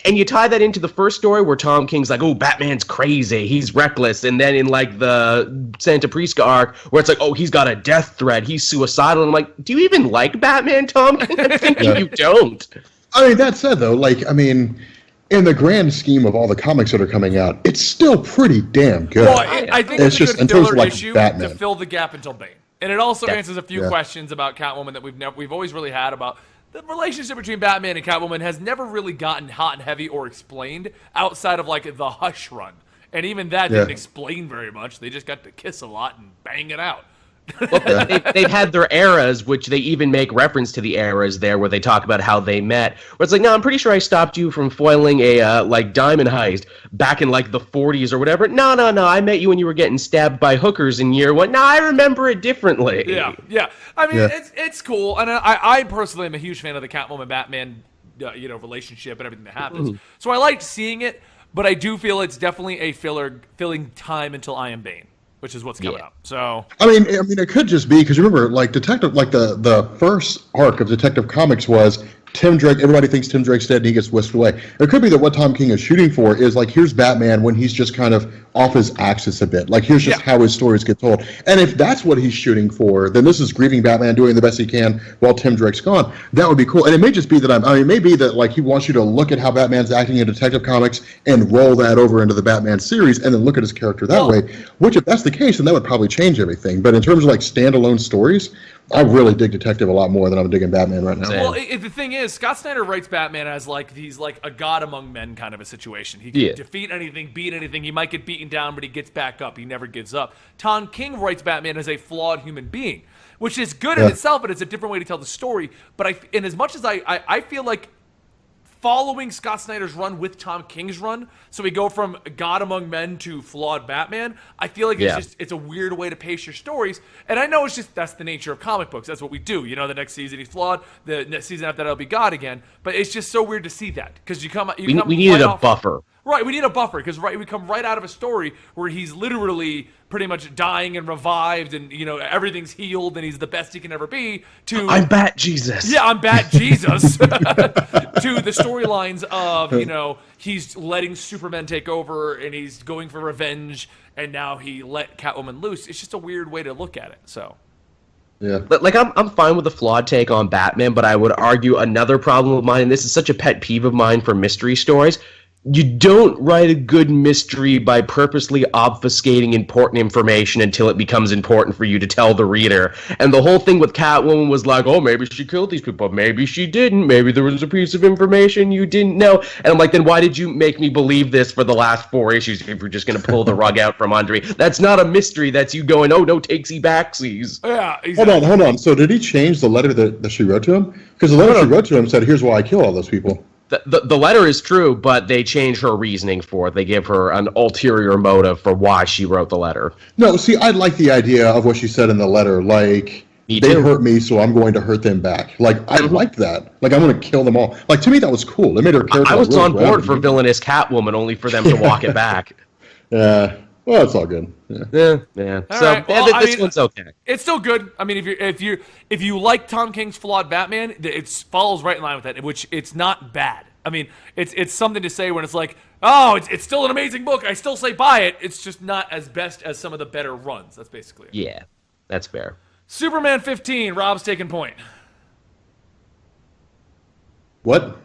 And you tie that into the first story where Tom King's like, oh, Batman's crazy, he's reckless. And then in like the Santa Prisca arc where it's like, oh, he's got a death threat, he's suicidal. And I'm like, do you even like Batman, Tom King? I'm thinking you don't. I mean, that said, though, in the grand scheme of all the comics that are coming out, it's still pretty damn good. Well, I think it's just a filler issue Batman. to fill the gap until Bane. And it also answers a few questions about Catwoman that we've always really had about the relationship between Batman and Catwoman has never really gotten hot and heavy or explained outside of like the Hush run. And even that didn't explain very much. They just got to kiss a lot and bang it out. Well, they've had their eras, which they even make reference to the eras there where they talk about how they met. Where it's like, no, I'm pretty sure I stopped you from foiling a diamond heist back in like the 40s or whatever. No, I met you when you were getting stabbed by hookers in year one. No, I remember it differently. Yeah. I mean, it's cool, and I personally am a huge fan of the Catwoman Batman, relationship and everything that happens. Mm-hmm. So I liked seeing it, but I do feel it's definitely a filling time until I Am Bane, which is what's coming up. So I mean, it could just be because remember, like Detective, like the first arc of Detective Comics was Tim Drake, everybody thinks Tim Drake's dead and he gets whisked away. It could be that what Tom King is shooting for is like, here's Batman when he's just kind of off his axis a bit. Like, here's just how his stories get told. And if that's what he's shooting for, then this is grieving Batman doing the best he can while Tim Drake's gone. That would be cool. And it may just be that it may be that like he wants you to look at how Batman's acting in Detective Comics and roll that over into the Batman series and then look at his character that way. Which, if that's the case, then that would probably change everything. But in terms of like standalone stories, I really dig Detective a lot more than I'm digging Batman right now. Well, the thing is, Scott Snyder writes Batman as like he's like a god among men kind of a situation. He can defeat anything, beat anything. He might get beaten down, but he gets back up. He never gives up. Tom King writes Batman as a flawed human being, which is good in itself, but it's a different way to tell the story. But in as much as I feel like following Scott Snyder's run with Tom King's run, so we go from God Among Men to flawed Batman, I feel like it's a weird way to pace your stories. And I know it's just that's the nature of comic books. That's what we do. You know, the next season he's flawed, the next season after that he'll be God again. But it's just so weird to see that because we needed a buffer. Right, we need a buffer because we come right out of a story where he's literally pretty much dying and revived, and you know everything's healed, and he's the best he can ever be. To I'm Bat Jesus. Yeah, I'm Bat Jesus. To the storylines of he's letting Superman take over, and he's going for revenge, and now he let Catwoman loose. It's just a weird way to look at it. So. Yeah. Like, I'm fine with the flawed take on Batman, but I would argue another problem of mine, and this is such a pet peeve of mine for mystery stories. You don't write a good mystery by purposely obfuscating important information until it becomes important for you to tell the reader. And the whole thing with Catwoman was like, oh, maybe she killed these people, maybe she didn't, maybe there was a piece of information you didn't know. And I'm like, then why did you make me believe this for the last 4 issues if you're just going to pull the rug out from under me? That's not a mystery, that's you going, oh, no takesy-backsies. Yeah, exactly. Hold on. So did he change the letter that she wrote to him? Because the letter she wrote to him said, here's why I kill all those people. The letter is true, but they change her reasoning for it. They give her an ulterior motive for why she wrote the letter. No, see, I like the idea of what she said in the letter. Like, they hurt me, so I'm going to hurt them back. Like, I liked that. Like, I'm going to kill them all. Like, to me, that was cool. It made her character. I was on board for villainous Catwoman, only for them to walk it back. Yeah. Well, it's all good. Yeah. So right. Well, this one's okay. It's still good. I mean, if you like Tom King's flawed Batman, it follows right in line with that. Which it's not bad. I mean, it's something to say when it's like, oh, it's still an amazing book. I still say buy it. It's just not as best as some of the better runs. That's basically it. Yeah, that's fair. Superman 15. Rob's taking point. What?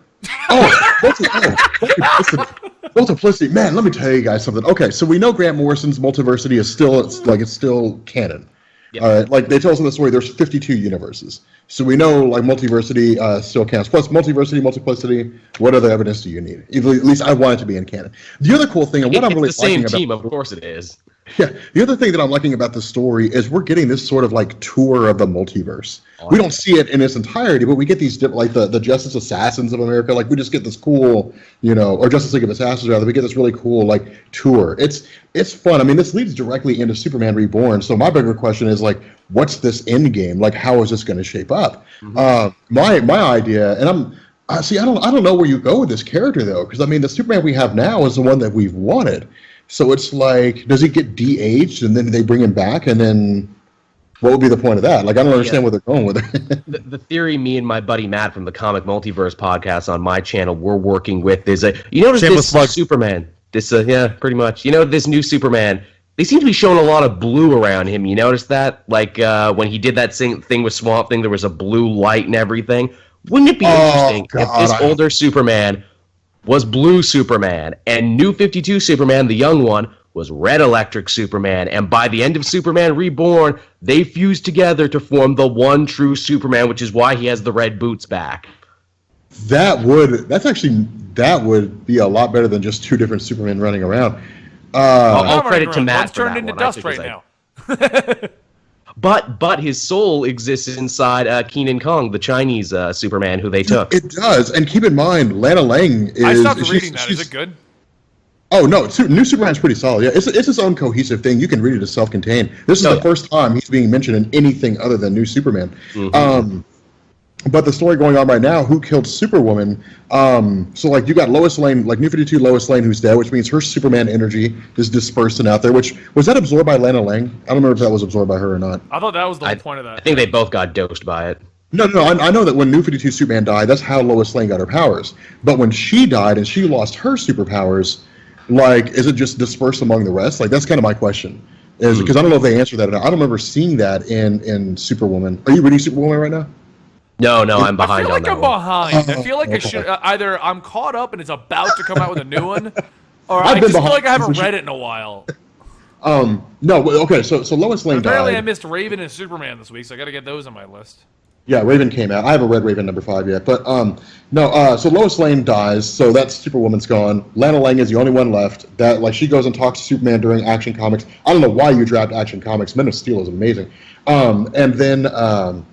Multiplicity. Man, let me tell you guys something. Okay, so we know Grant Morrison's Multiversity is still canon. Yep. All right, like they tell us in the story, there's 52 universes. So we know like Multiversity still counts. Plus Multiversity, Multiplicity, what other evidence do you need? At least I want it to be in canon. The other cool thing, and what I'm really liking about the team, of course it is. Yeah, the other thing that I'm liking about the story is we're getting this sort of like tour of the multiverse. We don't see it in its entirety, but we get these like the Justice Assassins of America. Like we just get this cool, or Justice League of Assassins rather. We get this really cool like tour. It's fun. I mean, this leads directly into Superman Reborn. So my bigger question is like, what's this end game? Like, how is this going to shape up? Mm-hmm. My idea, and I don't know where you go with this character though, because I mean, the Superman we have now is the one that we've wanted. So it's like, does he get de-aged and then they bring him back, and then what would be the point of that? Like, I don't understand where they're going with it. The theory me and my buddy Matt from the Comic Multiverse podcast on my channel we're working with is notice this Superman. Pretty much. This new Superman, they seem to be showing a lot of blue around him. You notice that? Like when he did that thing with Swamp Thing, there was a blue light and everything. Wouldn't it be interesting if this older Superman was blue Superman, and New 52 Superman, the young one, was red Electric Superman, and by the end of Superman Reborn, they fused together to form the one true Superman, which is why he has the red boots back. That would be a lot better than just two different Supermen running around. All credit to Matt for that turned into one, dust right now. But his soul exists inside Keenan Kong, the Chinese Superman who they took. It does, and keep in mind, Lana Lang is... I stopped reading that. Is it good? Oh, no, New Superman's pretty solid. Yeah, it's its own cohesive thing. You can read it as self-contained. This is the first time he's being mentioned in anything other than New Superman. Mm-hmm. But the story going on right now, who killed Superwoman? So, like, you got Lois Lane, like New 52 Lois Lane, who's dead, which means her Superman energy is dispersed and out there, which, was that absorbed by Lana Lang? I don't remember if that was absorbed by her or not. I thought that was the whole point of that. I think they both got dosed by it. No, I know that when New 52 Superman died, that's how Lois Lane got her powers. But when she died and she lost her superpowers, like, is it just dispersed among the rest? Like, that's kind of my question. Is because I don't know if they answered that or not. I don't remember seeing that in Superwoman. Are you reading Superwoman right now? No, I'm behind on that. I feel like I should either I'm caught up and it's about to come out with a new one, or I just feel like I haven't read it in a while. No, okay, so Lois Lane Apparently died. I missed Raven and Superman this week, so I got to get those on my list. Yeah, Raven came out. I haven't read Raven #5 yet, but so Lois Lane dies, so that Superwoman's gone. Lana Lang is the only one left. That she goes and talks to Superman during Action Comics. I don't know why you dropped Action Comics. Men of Steel is amazing. And then I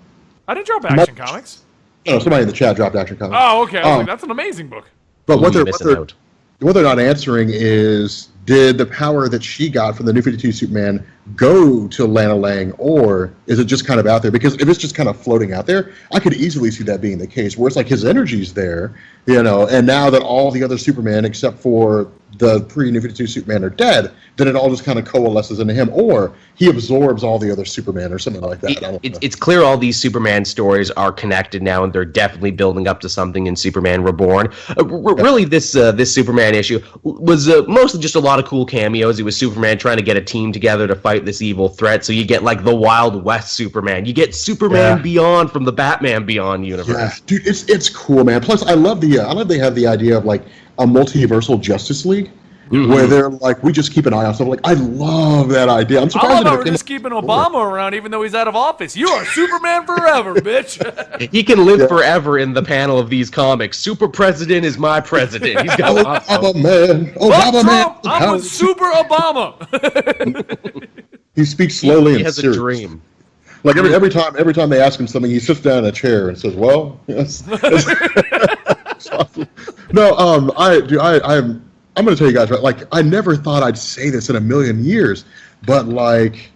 didn't drop Action Comics. No, somebody in the chat dropped Action Comics. Oh, okay. I was like, that's an amazing book. But what they're not answering is, did the power that she got from the New 52 Superman go to Lana Lang, or is it just kind of out there? Because if it's just kind of floating out there, I could easily see that being the case, where it's like his energy's there, and now that all the other Supermen, except for the pre-New 52 Superman, are dead, then it all just kind of coalesces into him, or he absorbs all the other Supermen or something like that. It's clear all these Superman stories are connected now, and they're definitely building up to something in Superman Reborn. Really, this Superman issue was mostly just a lot of cool cameos. It was Superman trying to get a team together to fight this evil threat, so you get like the Wild West Superman. You get Superman Beyond from the Batman Beyond universe. Yeah, dude, it's cool, man. Plus, I love they have the idea of like a multiversal Justice League. Where they're like, we just keep an eye on stuff. Like, I love that idea. I'm surprised. I love how we're just keeping Obama around, even though he's out of office. You are Superman forever, bitch. He can live forever in the panel of these comics. Super President is my president. He's got Obama man. Obama man. I'm with Super Obama. He speaks slowly and he has serious. A dream. Like every time they ask him something, he sits down in a chair and says, "Well, yes." No, I'm going to tell you guys, right? Like, I never thought I'd say this in a million years, but like,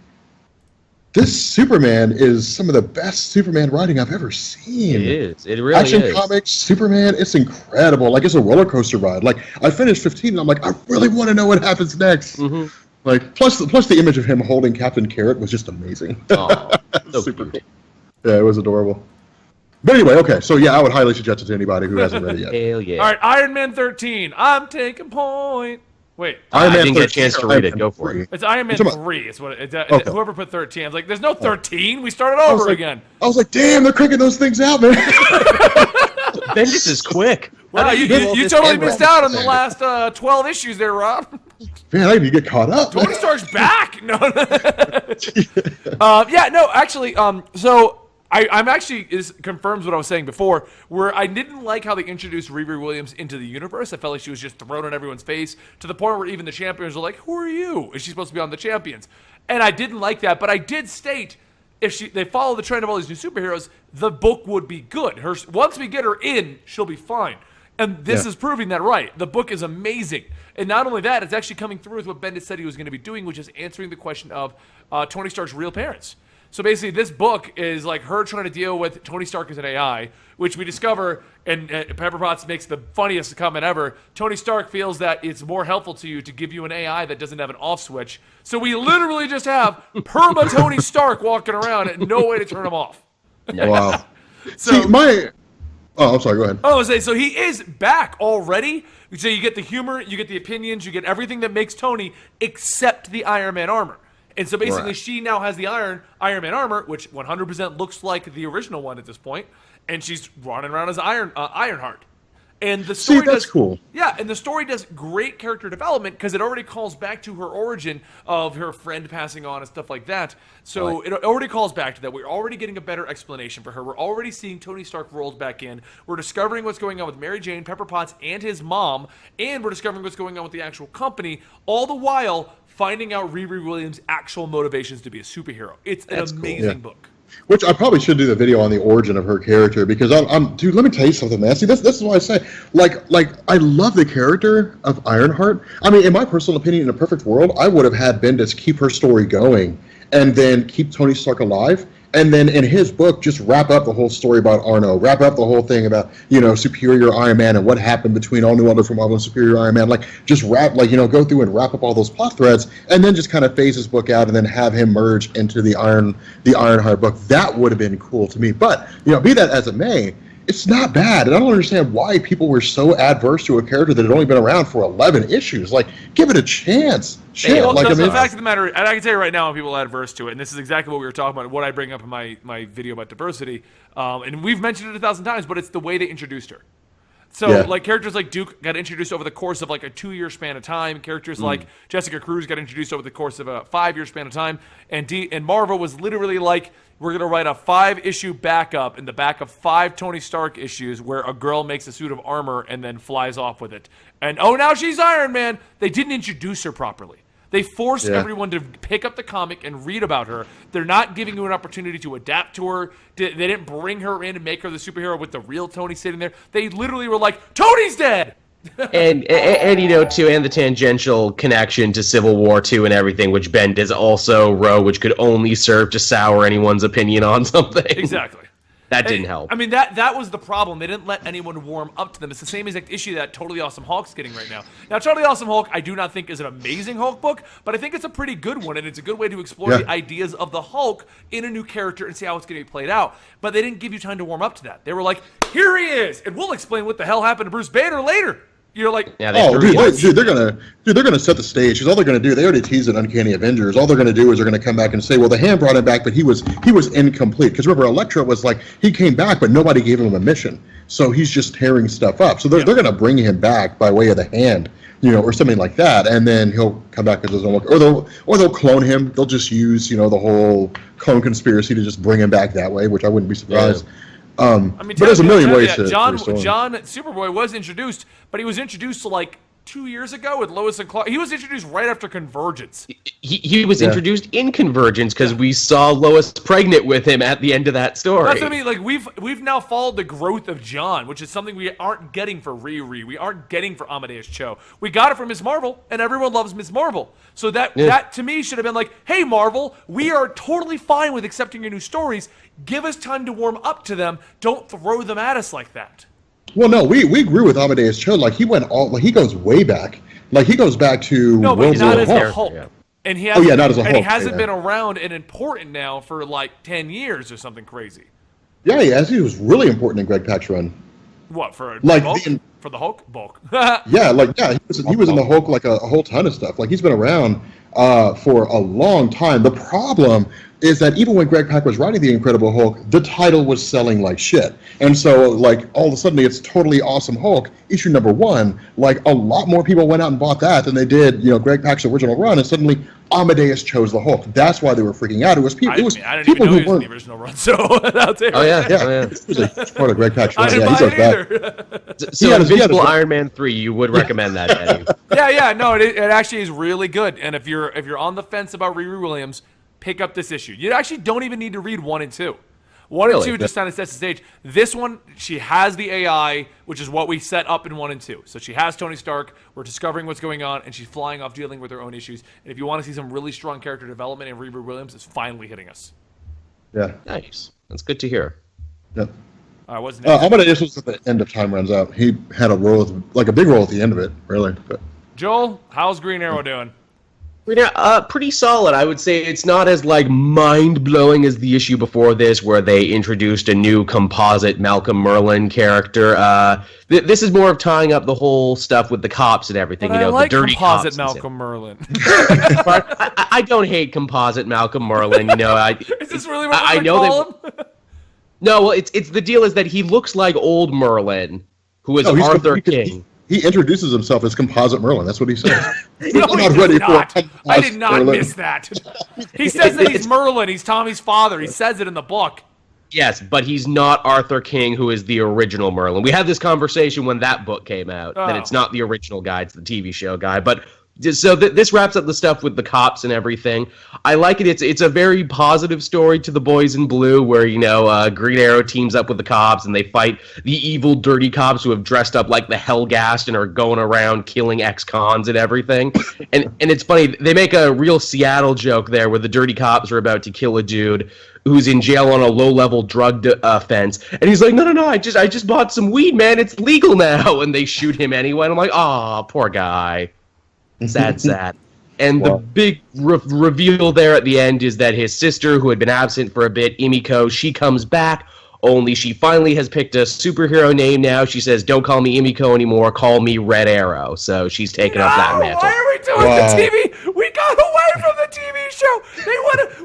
this Superman is some of the best Superman writing I've ever seen. It is. It really Action is. Comics, Superman, it's incredible. Like, it's a roller coaster ride. Like, I finished 15 and I'm like, I really want to know what happens next. Like, plus the image of him holding Captain Carrot was just amazing. Oh, so super cool. Yeah, it was adorable. But anyway, okay, so yeah, I would highly suggest it to anybody who hasn't read it yet. Hell yeah. All right, Iron Man 13. I'm taking point. Wait. I didn't get a chance to read it. Go for it. It's Iron Man 3. It's what whoever put 13. I was like, there's no 13. We started over again. I was like, damn, they're cranking those things out, man. Bendis is quick. Wow, you totally missed out on the last 12 issues there, Rob. Man, I need to get caught up. Tony Stark's back. No. Actually, so I'm actually, this confirms what I was saying before, where I didn't like how they introduced Riri Williams into the universe. I felt like she was just thrown in everyone's face to the point where even the champions were like, who are you? Is she supposed to be on the champions? And I didn't like that, but I did state, if they follow the trend of all these new superheroes, the book would be good. Once we get her in, she'll be fine. And this is proving that right. The book is amazing. And not only that, it's actually coming through with what Bendis said he was going to be doing, which is answering the question of Tony Stark's real parents. So basically, this book is like her trying to deal with Tony Stark as an AI, which we discover, and Pepper Potts makes the funniest comment ever. Tony Stark feels that it's more helpful to you to give you an AI that doesn't have an off switch. So we literally just have perma Tony Stark walking around and no way to turn him off. Wow. So, I'm sorry, go ahead. I was saying, so he is back already. So you get the humor, you get the opinions, you get everything that makes Tony except the Iron Man armor. And so basically she now has the Iron Man armor, which 100% looks like the original one at this point, and she's running around as Ironheart. And the story that's cool. Yeah, and the story does great character development because it already calls back to her origin of her friend passing on and stuff like that. So it already calls back to that. We're already getting a better explanation for her. We're already seeing Tony Stark rolled back in. We're discovering what's going on with Mary Jane, Pepper Potts, and his mom, and we're discovering what's going on with the actual company, all the while finding out Riri Williams' actual motivations to be a superhero. It's an amazing book. Which I probably should do the video on the origin of her character, because dude, let me tell you something, man. See, this is why I say, like I love the character of Ironheart. I mean, in my personal opinion, in a perfect world, I would have had Bendis keep her story going and then keep Tony Stark alive and then in his book just wrap up the whole story about Arno, wrap up the whole thing about, Superior Iron Man and what happened between All New Wonderful Marvel and Superior Iron Man, like just go through and wrap up all those plot threads, and then just kind of phase his book out and then have him merge into the Ironheart book. That would have been cool to me. But, be that as it may, it's not bad, and I don't understand why people were so adverse to a character that had only been around for 11 issues. Like, give it a chance. Shit. Well, the fact of the matter, and I can tell you right now, when people are adverse to it, and this is exactly what we were talking about, what I bring up in my video about diversity, and we've mentioned it 1,000 times, but it's the way they introduced her. So, characters like Duke got introduced over the course of, a 2-year span of time. Characters like Jessica Cruz got introduced over the course of a 5-year span of time. And Marvel was literally like, we're going to write a 5-issue backup in the back of 5 Tony Stark issues where a girl makes a suit of armor and then flies off with it. And, now she's Iron Man. They didn't introduce her properly. They forced everyone to pick up the comic and read about her. They're not giving you an opportunity to adapt to her. They didn't bring her in and make her the superhero with the real Tony sitting there. They literally were like, Tony's dead! and the tangential connection to Civil War 2 and everything, which Bendis also wrote, which could only serve to sour anyone's opinion on something. Exactly. That didn't help. I mean, that was the problem. They didn't let anyone warm up to them. It's the same exact issue that Totally Awesome Hulk's getting right now. Now, Totally Awesome Hulk, I do not think is an amazing Hulk book, but I think it's a pretty good one, and it's a good way to explore the ideas of the Hulk in a new character and see how it's going to be played out. But they didn't give you time to warm up to that. They were like, here he is, and we'll explain what the hell happened to Bruce Banner later. You're like, they're gonna set the stage. Because all they're gonna do, they already teased in Uncanny Avengers. All they're gonna do is they're gonna come back and say, well, the Hand brought him back, but he was incomplete. Because remember, Elektra was like, he came back, but nobody gave him a mission, so he's just tearing stuff up. So they're gonna bring him back by way of the Hand, or something like that, and then he'll come back as his own. Or they'll clone him. They'll just use the whole clone conspiracy to just bring him back that way, which I wouldn't be surprised. Yeah. But there's a million ways to John Superboy was introduced, but he was introduced to 2 years ago with Lois and Clark. He was introduced right after Convergence. He was introduced in Convergence because we saw Lois pregnant with him at the end of that story. That's what I mean. We've now followed the growth of John, which is something we aren't getting for Riri. We aren't getting for Amadeus Cho. We got it from Ms. Marvel, and everyone loves Ms. Marvel. So that to me should have been like, hey Marvel, we are totally fine with accepting your new stories. Give us time to warm up to them. Don't throw them at us like that. Well, no, we agree with Amadeus Cho. He went he goes way back. He goes back to World War Hulk. As a Hulk. Yeah. And he hasn't, not as a Hulk. And he hasn't been around and important now for 10 years or something crazy. Yeah, he has. He was really important in Greg Pak's run. What, for Hulk? For the Hulk? Bulk. He was in the Hulk a whole ton of stuff. He's been around for a long time. The problem is that even when Greg Pak was writing The Incredible Hulk, the title was selling like shit. And so, all of a sudden, it's Totally Awesome Hulk, issue number 1. A lot more people went out and bought that than they did, Greg Pak's original run, and suddenly Amadeus chose the Hulk. That's why they were freaking out. It was people. I didn't even know he was in the original run, so I'll tell you. Oh, yeah. It was a part of Greg Pak's run. I didn't buy it either. So, Invisible Iron Man 3, you would recommend that, Eddie? No, it actually is really good. And if you're on the fence about Riri Williams, pick up this issue. You actually don't even need to read 1 and 2. 1 and 2 just kind of sets the stage. This one, she has the AI, which is what we set up in 1 and 2. So she has Tony Stark. We're discovering what's going on, and she's flying off dealing with her own issues. And if you want to see some really strong character development, and Riri Williams is finally hitting us. Yeah. Nice. That's good to hear. Yeah. Amadeus was at the end of Time Runs Out. He had a role, a big role at the end of it, really. But. Joel, how's Green Arrow doing? Pretty solid. I would say it's not as mind-blowing as the issue before this, where they introduced a new composite Malcolm Merlyn character. This is more of tying up the whole stuff with the cops and everything. But the dirty composite cops. Malcolm Merlyn. I don't hate composite Malcolm Merlyn. Is this really what we're call him? No, well, it's the deal is that he looks like old Merlin, who is Arthur King. He introduces himself as Composite Merlin. That's what he says. I did not miss that. He says that he's Merlin. He's Tommy's father. He says it in the book. Yes, but he's not Arthur King, who is the original Merlin. We had this conversation when that book came out, that it's not the original guy, it's the TV show guy. But So this wraps up the stuff with the cops and everything. I like it. It's a very positive story to the Boys in Blue, where Green Arrow teams up with the cops and they fight the evil, dirty cops who have dressed up like the Hellgast and are going around killing ex-cons and everything. And it's funny, they make a real Seattle joke there, where the dirty cops are about to kill a dude who's in jail on a low-level drug offense, and he's like, no, I just bought some weed, man. It's legal now, and they shoot him anyway. And I'm like, oh, poor guy. Sad. And the big reveal there at the end is that his sister, who had been absent for a bit, Emiko, she comes back, only she finally has picked a superhero name now. She says, don't call me Emiko anymore, call me Red Arrow. So she's taken up that mantle. Why are we doing the TV? We got away from the TV show.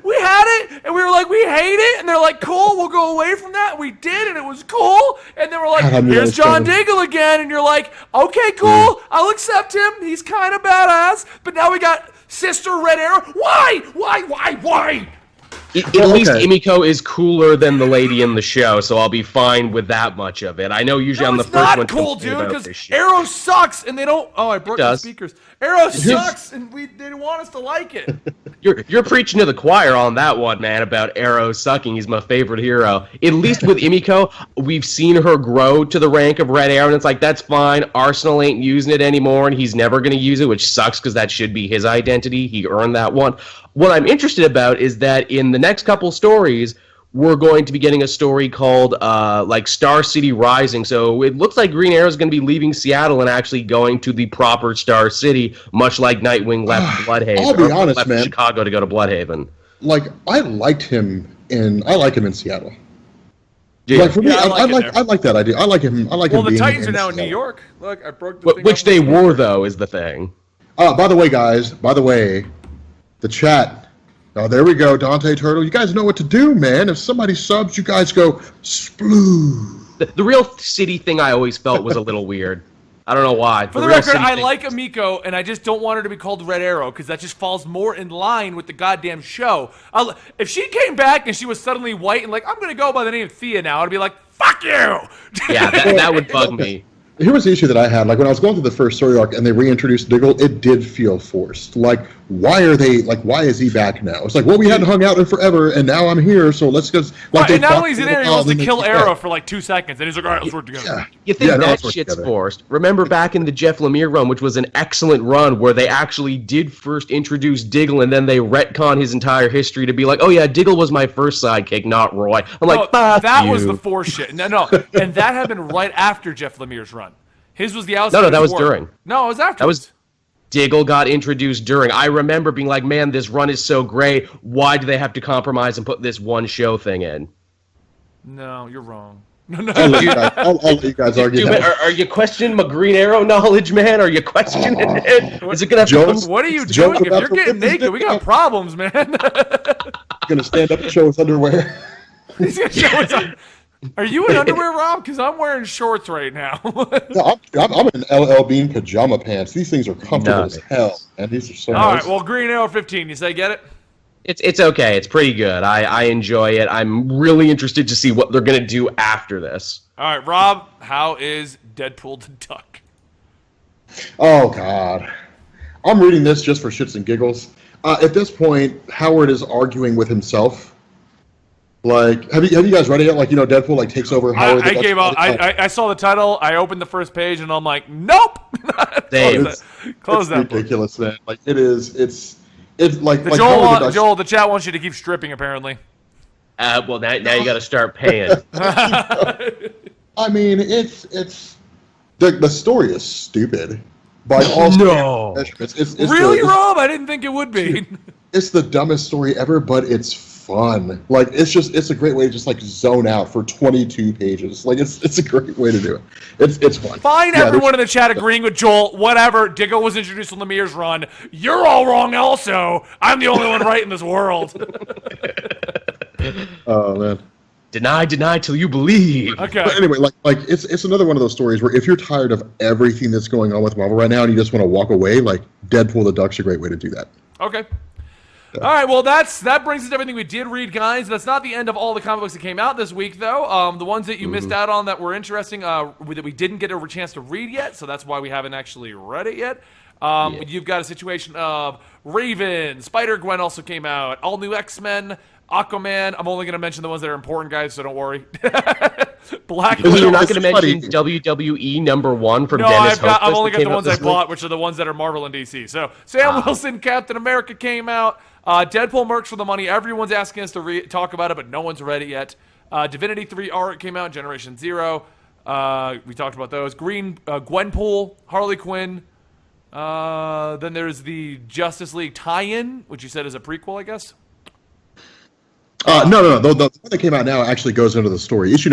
We had it, and we were like, we hate it. And they're like, cool, we'll go away from that. We did, and it was cool. And then we're like, here's John Diggle again. And you're like, okay, cool, I'll accept him. He's kind of badass. But now we got Sister Red Arrow. Why? At least Emiko is cooler than the lady in the show, so I'll be fine with that much of it. I know usually on the first one... it's not cool, dude, because Arrow sucks, and they don't... Oh, I broke the speakers. Arrow sucks, and they didn't want us to like it. You're preaching to the choir on that one, man, about Arrow sucking. He's my favorite hero. At least with Emiko, we've seen her grow to the rank of Red Arrow, and it's like, that's fine. Arsenal ain't using it anymore, and he's never going to use it, which sucks, because that should be his identity. He earned that one. What I'm interested about is that in the next couple stories, we're going to be getting a story called Star City Rising. So it looks like Green Arrow is going to be leaving Seattle and actually going to the proper Star City, much like Nightwing left Bloodhaven. I'll be honest, left man. Chicago to go to Bloodhaven. Like, I like him in Seattle. Yeah. Like, for me, I like that idea. I like him. Well, the Titans are now in New York. Look, I broke the thing. Which they were, though, is the thing. By the way, guys. The chat. Oh, there we go, Dante Turtle. You guys know what to do, man. If somebody subs, you guys go sploo. The real city thing I always felt was a little weird. I don't know why. For the record, I like Emiko, and I just don't want her to be called Red Arrow, because that just falls more in line with the goddamn show. If she came back and she was suddenly white and like, I'm going to go by the name of Thea now, I'd be like, fuck you! Yeah, that would bug me. Here was the issue that I had. Like, when I was going through the first story arc and they reintroduced Diggle, it did feel forced. Like, why is he back now? It's like, well, we hadn't hung out in forever, and now I'm here, so let's just... Like, and not only is he there, he wants to kill Arrow for like 2 seconds, and he's like, all right, let's work together. Yeah. You think that shit's forced. Remember back in the Jeff Lemire run, which was an excellent run, where they actually did first introduce Diggle, and then they retcon his entire history to be like, oh yeah, Diggle was my first sidekick, not Roy. I'm like, fuck that you. was the force shit. No, and that happened right after Jeff Lemire's run. His was the outside. No, that was during. No, it was after. That was Diggle got introduced during. I remember being like, man, this run is so great. Why do they have to compromise and put this one show thing in? No, you're wrong. No. I'll let you guys argue that. Are you questioning my Green Arrow knowledge, man? Are you questioning it? Is it gonna Jones? What are you doing? If you're getting naked, we got problems, man. Gonna stand up and show his underwear. He's gonna show his Are you in underwear, Rob? Because I'm wearing shorts right now. No, I'm in LL Bean pajama pants. These things are comfortable as hell, and these are so nice. All right, well, Green Arrow 15. You say get it? It's okay. It's pretty good. I enjoy it. I'm really interested to see what they're gonna do after this. All right, Rob. How is Deadpool the Duck? Oh God, I'm reading this just for shits and giggles. At this point, Howard is arguing with himself. Like, have you guys read it yet? Like, Deadpool takes over Howard. I gave up. I saw the title. I opened the first page, and I'm like, nope. Close that. It's ridiculous, man. Like, it is. It's like Joel. The chat wants you to keep stripping, apparently. Well, now you got to start paying. I mean, it's the story is stupid. By all measurements. Really, Rob? I didn't think it would be. It's the dumbest story ever, but it's fun. Like, it's a great way to just zone out for 22 pages. Like, it's a great way to do it. It's fun. Fine, everyone in the chat agreeing with Joel. Whatever. Diggle was introduced in Lemire's run. You're all wrong also. I'm the only one right in this world. Oh, man. Deny till you believe. Okay. But anyway, it's another one of those stories where if you're tired of everything that's going on with Marvel right now and you just want to walk away, Deadpool the Duck's a great way to do that. Okay. All right, well, that brings us to everything we did read, guys. That's not the end of all the comic books that came out this week, though. The ones that you missed out on that were interesting, that we didn't get a chance to read yet, so that's why we haven't actually read it yet. You've got a situation of Raven, Spider-Gwen also came out, all new X-Men, Aquaman. I'm only going to mention the ones that are important, guys, so don't worry. Black Widow. You're not going to mention WWE #1 from Dennis Hopeless? I've only got the ones I bought, which are the ones that are Marvel and DC. So Sam Wilson, Captain America came out. Deadpool merch for the money. Everyone's asking us to talk about it, but no one's read it yet. Divinity 3 art came out. Generation Zero. We talked about those. Gwenpool, Harley Quinn. Then there's the Justice League tie-in, which you said is a prequel, I guess. No. The one that came out now actually goes into the story. Issue